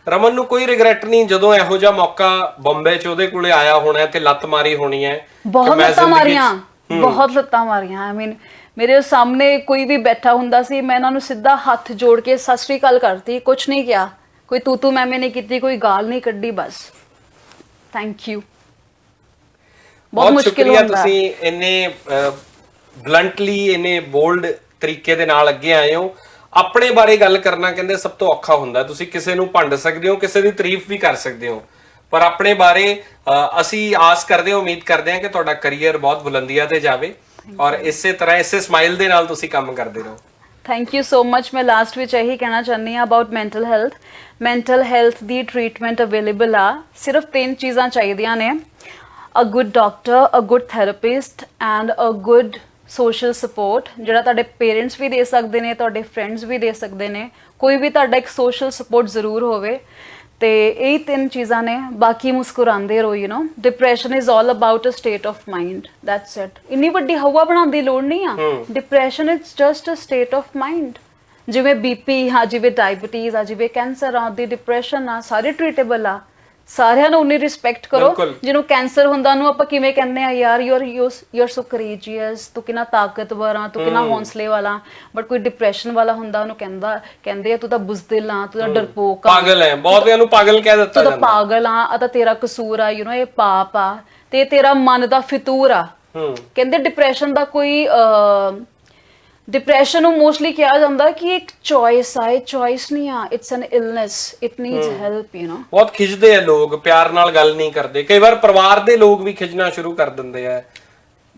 ਰਮਨ ਨੂੰ ਕੋਈ ਰਿਗਰੈਟ ਨਹੀਂ ਜਦੋਂ ਇਹੋ ਜਿਹਾ ਮੌਕਾ ਬੰਬੇ ਚ ਉਹਦੇ ਕੋਲੇ ਆਇਆ ਹੋਣਾ ਤੇ ਲੱਤ ਮਾਰੀ ਹੋਣੀ ਹੈ? ਬਹੁਤ ਲੱਤਾਂ ਮਾਰੀਆਂ, ਬਹੁਤ ਲੱਤਾਂ ਮਾਰੀਆਂ। ਆਈ ਮੀਨ ਮੇਰੇ ਸਾਹਮਣੇ ਕੋਈ ਵੀ ਬੈਠਾ ਹੁੰਦਾ ਸੀ, ਮੈਂ ਇਹਨਾਂ ਨੂੰ ਸਿੱਧਾ ਹੱਥ ਜੋੜ ਕੇ ਸਤਿ ਸ਼੍ਰੀ ਅਕਾਲ ਕਰਤੀ, ਕੁਛ ਨਹੀਂ ਕਿਹਾ, ਕੋਈ ਤੂੰ ਮੈਂ ਨਹੀਂ ਕੀਤੀ, ਕੋਈ ਗਾਲ ਨਹੀਂ ਕੱਢੀ, ਬਸ ਥੈਂਕ ਯੂ। ਬਹੁਤ ਮੁਸ਼ਕਿਲ ਸ਼ੁਕਰੀਆ, ਹੁੰਦਾ। ਤੁਸੀਂ ਇੰਨੇ ਬਲੰਟਲੀ ਇੰਨੇ ਬੋਲਡ ਤਰੀਕੇ ਦੇ ਨਾਲ ਅੱਗੇ ਆਏ ਹੋ। ਆਪਣੇ ਬਾਰੇ ਗੱਲ ਕਰਨਾ ਕਹਿੰਦੇ ਸਭ ਤੋਂ ਔਖਾ ਹੁੰਦਾ। ਤੁਸੀਂ ਕਿਸੇ ਨੂੰ ਭੰਡ ਸਕਦੇ ਹੋ, ਕਿਸੇ ਦੀ ਤਾਰੀਫ ਵੀ ਕਰ ਸਕਦੇ ਹੋ, ਪਰ ਆਪਣੇ ਬਾਰੇ ਅਸੀਂ ਆਸ ਕਰਦੇ ਹਾਂ, ਉਮੀਦ ਕਰਦੇ ਹਾਂ ਕਿ ਤੁਹਾਡਾ ਕੈਰੀਅਰ ਬਹੁਤ ਬੁਲੰਦੀਆਂ ਤੇ ਜਾਵੇ ਔਰ ਇਸੇ ਤਰ੍ਹਾਂ ਇਸੇ ਸਮਾਈਲ ਦੇ ਨਾਲ ਤੁਸੀਂ ਕੰਮ ਕਰਦੇ ਰਹੋ। Thank you so much. ਮੈਂ ਲਾਸਟ ਵਿੱਚ ਇਹੀ ਕਹਿਣਾ ਚਾਹੁੰਦੀ ਹਾਂ about mental health. Mental health ਦੀ ਟ੍ਰੀਟਮੈਂਟ ਅਵੇਲੇਬਲ ਆ। ਸਿਰਫ 3 ਚੀਜ਼ਾਂ ਚਾਹੀਦੀਆਂ ਨੇ, a good doctor, a good therapist and a good social support, ਜਿਹੜਾ ਤੁਹਾਡੇ ਪੇਰੈਂਟਸ ਵੀ ਦੇ ਸਕਦੇ ਨੇ, ਤੁਹਾਡੇ ਫਰੈਂਡਸ ਵੀ ਦੇ ਸਕਦੇ ਨੇ। ਕੋਈ ਵੀ ਤੁਹਾਡਾ ਇੱਕ ਸੋਸ਼ਲ ਸਪੋਰਟ ਜ਼ਰੂਰ ਹੋਵੇ। ਤੇ ਇਹ 3 ਚੀਜ਼ਾਂ ਨੇ। ਬਾਕੀ ਮੁਸਕਰਾਉਂਦੇ ਰਹੋ। Depression is all about a state of mind, that's it. ਇੰਨੀ ਵੱਡੀ ਹਵਾ ਬਣਾਉਣ ਦੀ ਲੋੜ ਨਹੀਂ ਆ। Depression is just a state of mind. ਜਿਵੇਂ ਬੀਪੀ ਆ, ਜਿਵੇਂ ਡਾਇਬੀਟੀਜ਼ ਆ, ਜਿਵੇਂ ਕੈਂਸਰ ਆ, ਦੀ ਡਿਪਰੈਸ਼ਨ ਆ, ਸਾਰੇ ਟ੍ਰੀਟੇਬਲ ਆ। ਸਾਰਿਆਂ ਨੂੰ ਉਨੀ ਰਿਸਪੈਕਟ ਕਰੋ। ਜਿਹਨੂੰ ਕੈਂਸਰ ਹੁੰਦਾ ਨੂੰ ਆਪਾਂ ਕਿਵੇਂ ਕਹਿੰਦੇ ਆ, ਯਾਰ ਯੂ ਆਰ ਸੋ ਕਰੇਜੀਅਸ, ਤੂੰ ਕਿੰਨਾ ਤਾਕਤਵਰ ਆ, ਤੂੰ ਕਿੰਨਾ ਹੌਸਲੇ ਵਾਲਾ। ਬਟ ਕੋਈ ਡਿਪਰੈਸ਼ਨ ਵਾਲਾ ਹੁੰਦਾ ਉਹਨੂੰ ਕਹਿੰਦੇ ਆ ਤੂੰ ਤਾਂ ਬੁਜ਼ਦਿਲ ਆ, ਤੂੰ ਤਾਂ ਡਰਪੋਕ ਆ, ਪਾਗਲ ਹੈ। ਬਹੁਤਿਆਂ ਨੂੰ ਪਾਗਲ ਕਹਿ ਦਿੱਤਾ ਜਾਂਦਾ, ਤੂੰ ਤਾਂ ਪਾਗਲ ਆ, ਆ ਤਾਂ ਤੇਰਾ ਕਸੂਰ ਆ, ਇਹ ਪਾਪ ਆ, ਤੇ ਤੇਰਾ ਮਨ ਦਾ ਫਿਤੂਰ ਆ। ਕਹਿੰਦੇ ਡਿਪਰੈਸ਼ਨ ਦਾ ਕੋਈ ਡਿਪਰੈਸ਼ਨ ਨੂੰ ਮੋਸਟਲੀ ਕਿਹਾ ਜਾਂਦਾ ਕਿ ਇੱਕ ਚੋਇਸ ਆ। ਇਹ ਚੋਇਸ ਨਹੀਂ ਆ, it's N illness, it needs help. ਬਹੁਤ ਖਿੱਚਦੇ ਆ ਲੋਕ, ਪਿਆਰ ਨਾਲ ਗੱਲ ਨਹੀਂ ਕਰਦੇ। ਕਈ ਵਾਰ ਪਰਿਵਾਰ ਦੇ ਲੋਕ ਵੀ ਖਿੱਚਣਾ ਸ਼ੁਰੂ ਕਰ ਦਿੰਦੇ ਆ।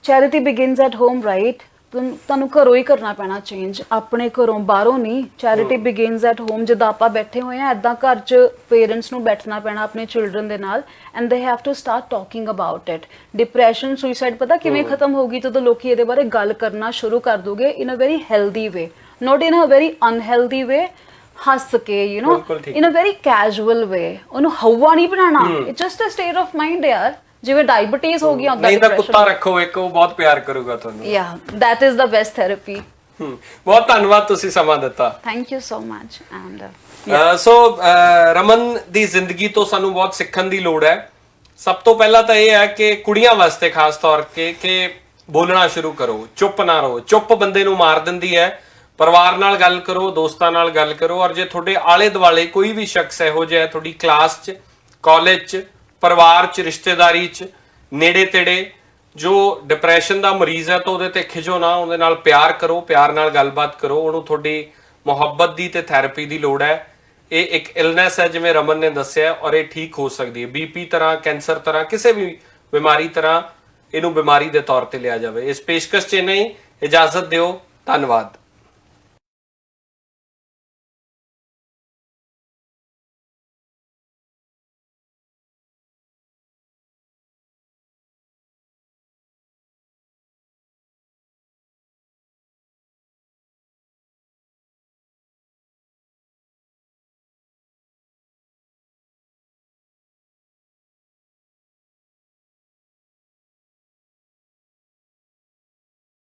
Charity begins at home, right? ਤੁਹਾਨੂੰ ਘਰੋਂ ਹੀ ਕਰਨਾ ਪੈਣਾ ਚੇਂਜ, ਆਪਣੇ ਘਰੋਂ, ਬਾਹਰੋਂ ਨਹੀਂ। Charity begins at home. ਜਦੋਂ ਆਪਾਂ ਬੈਠੇ ਹੋਏ ਆ ਏਦਾਂ ਘਰ 'ਚ ਪੇਰੈਂਟਸ ਨੂੰ ਬੈਠਣਾ ਪੈਣਾ ਆਪਣੇ ਚਿਲਡਰਨ ਦੇ ਨਾਲ, and they have to start talking about it. Depression, suicide ਪਤਾ ਕਿਵੇਂ ਖਤਮ ਹੋਗੀ? ਜਦੋਂ ਲੋਕੀ ਇਹਦੇ ਬਾਰੇ ਗੱਲ ਕਰਨਾ ਸ਼ੁਰੂ ਕਰ ਦੋਗੇ in a very healthy way, not in a very unhealthy way. ਹੱਸ ਕੇ, ਇਨ ਅ ਵੈਰੀ ਕੈਜੂਅਲ ਵੇ। ਉਹਨੂੰ ਹਵਾ ਨਹੀਂ ਬਣਾਉਣਾ। It's just a state of mind ਯਾਰ। ਜਿਵੇਂ ਡਾਇਬੀਟੀਜ਼ ਹੋ ਗਈ ਹੁੰਦਾ, ਨਹੀਂ ਤਾਂ ਕੁੱਤਾ ਰੱਖੋ ਇੱਕ, ਉਹ ਬਹੁਤ ਪਿਆਰ ਕਰੂਗਾ ਤੁਹਾਨੂੰ। ਯਾ that is the best therapy. ਬਹੁਤ ਧੰਨਵਾਦ, ਤੁਸੀਂ ਸਮਾਂ ਦਿੱਤਾ। Thank you so much. And so Raman ਦੀ ਜ਼ਿੰਦਗੀ ਤੋਂ ਸਾਨੂੰ ਬਹੁਤ ਸਿੱਖਣ ਦੀ ਲੋੜ ਹੈ। ਸਭ ਤੋਂ ਪਹਿਲਾਂ ਤਾਂ ਇਹ ਹੈ ਕਿ ਕੁੜੀਆਂ ਵਾਸਤੇ ਖਾਸ ਤੌਰ ਕਿ ਬੋਲਣਾ ਸ਼ੁਰੂ ਕਰੋ, ਚੁੱਪ ਨਾ ਰਹੋ। ਚੁੱਪ ਬੰਦੇ ਨੂੰ ਮਾਰ ਦਿੰਦੀ ਹੈ। ਪਰਿਵਾਰ ਨਾਲ ਗੱਲ ਕਰੋ, ਦੋਸਤਾਂ ਨਾਲ ਗੱਲ ਕਰੋ, ਔਰ ਜੇ ਤੁਹਾਡੇ ਆਲੇ ਦੁਆਲੇ ਕੋਈ ਵੀ ਸ਼ਖਸ ਇਹੋ ਜਿਹਾ, ਤੁਹਾਡੀ ਕਲਾਸ 'ਚ, ਕਾਲਜ 'ਚ, ਪਰਿਵਾਰ 'ਚ, ਰਿਸ਼ਤੇਦਾਰੀ 'ਚ, ਨੇੜੇ ਤੇੜੇ ਜੋ ਡਿਪਰੈਸ਼ਨ ਦਾ ਮਰੀਜ਼ ਹੈ, ਤਾਂ ਉਹਦੇ ਤੇ ਖਿਜੋ ਨਾ, ਉਹਦੇ ਨਾਲ ਪਿਆਰ ਕਰੋ, ਪਿਆਰ ਨਾਲ ਗੱਲਬਾਤ ਕਰੋ। ਉਹਨੂੰ ਤੁਹਾਡੀ ਮੁਹੱਬਤ ਦੀ ਤੇ ਥੈਰੇਪੀ ਦੀ ਲੋੜ ਹੈ। ਇਹ ਇੱਕ ਇਲਨੈਸ ਹੈ ਜਿਵੇਂ ਰਮਨ ਨੇ ਦੱਸਿਆ, ਔਰ ਇਹ ਠੀਕ ਹੋ ਸਕਦੀ ਹੈ। ਬੀਪੀ ਤਰ੍ਹਾਂ, ਕੈਂਸਰ ਤਰ੍ਹਾਂ, ਕਿਸੇ ਵੀ ਬਿਮਾਰੀ ਤਰ੍ਹਾਂ ਇਹਨੂੰ ਬਿਮਾਰੀ ਦੇ ਤੌਰ ਤੇ ਲਿਆ ਜਾਵੇ। ਇਸ ਪੇਸ਼ਕਸ਼ 'ਚ ਨਹੀਂ, ਇਜਾਜ਼ਤ ਦਿਓ। ਧੰਨਵਾਦ।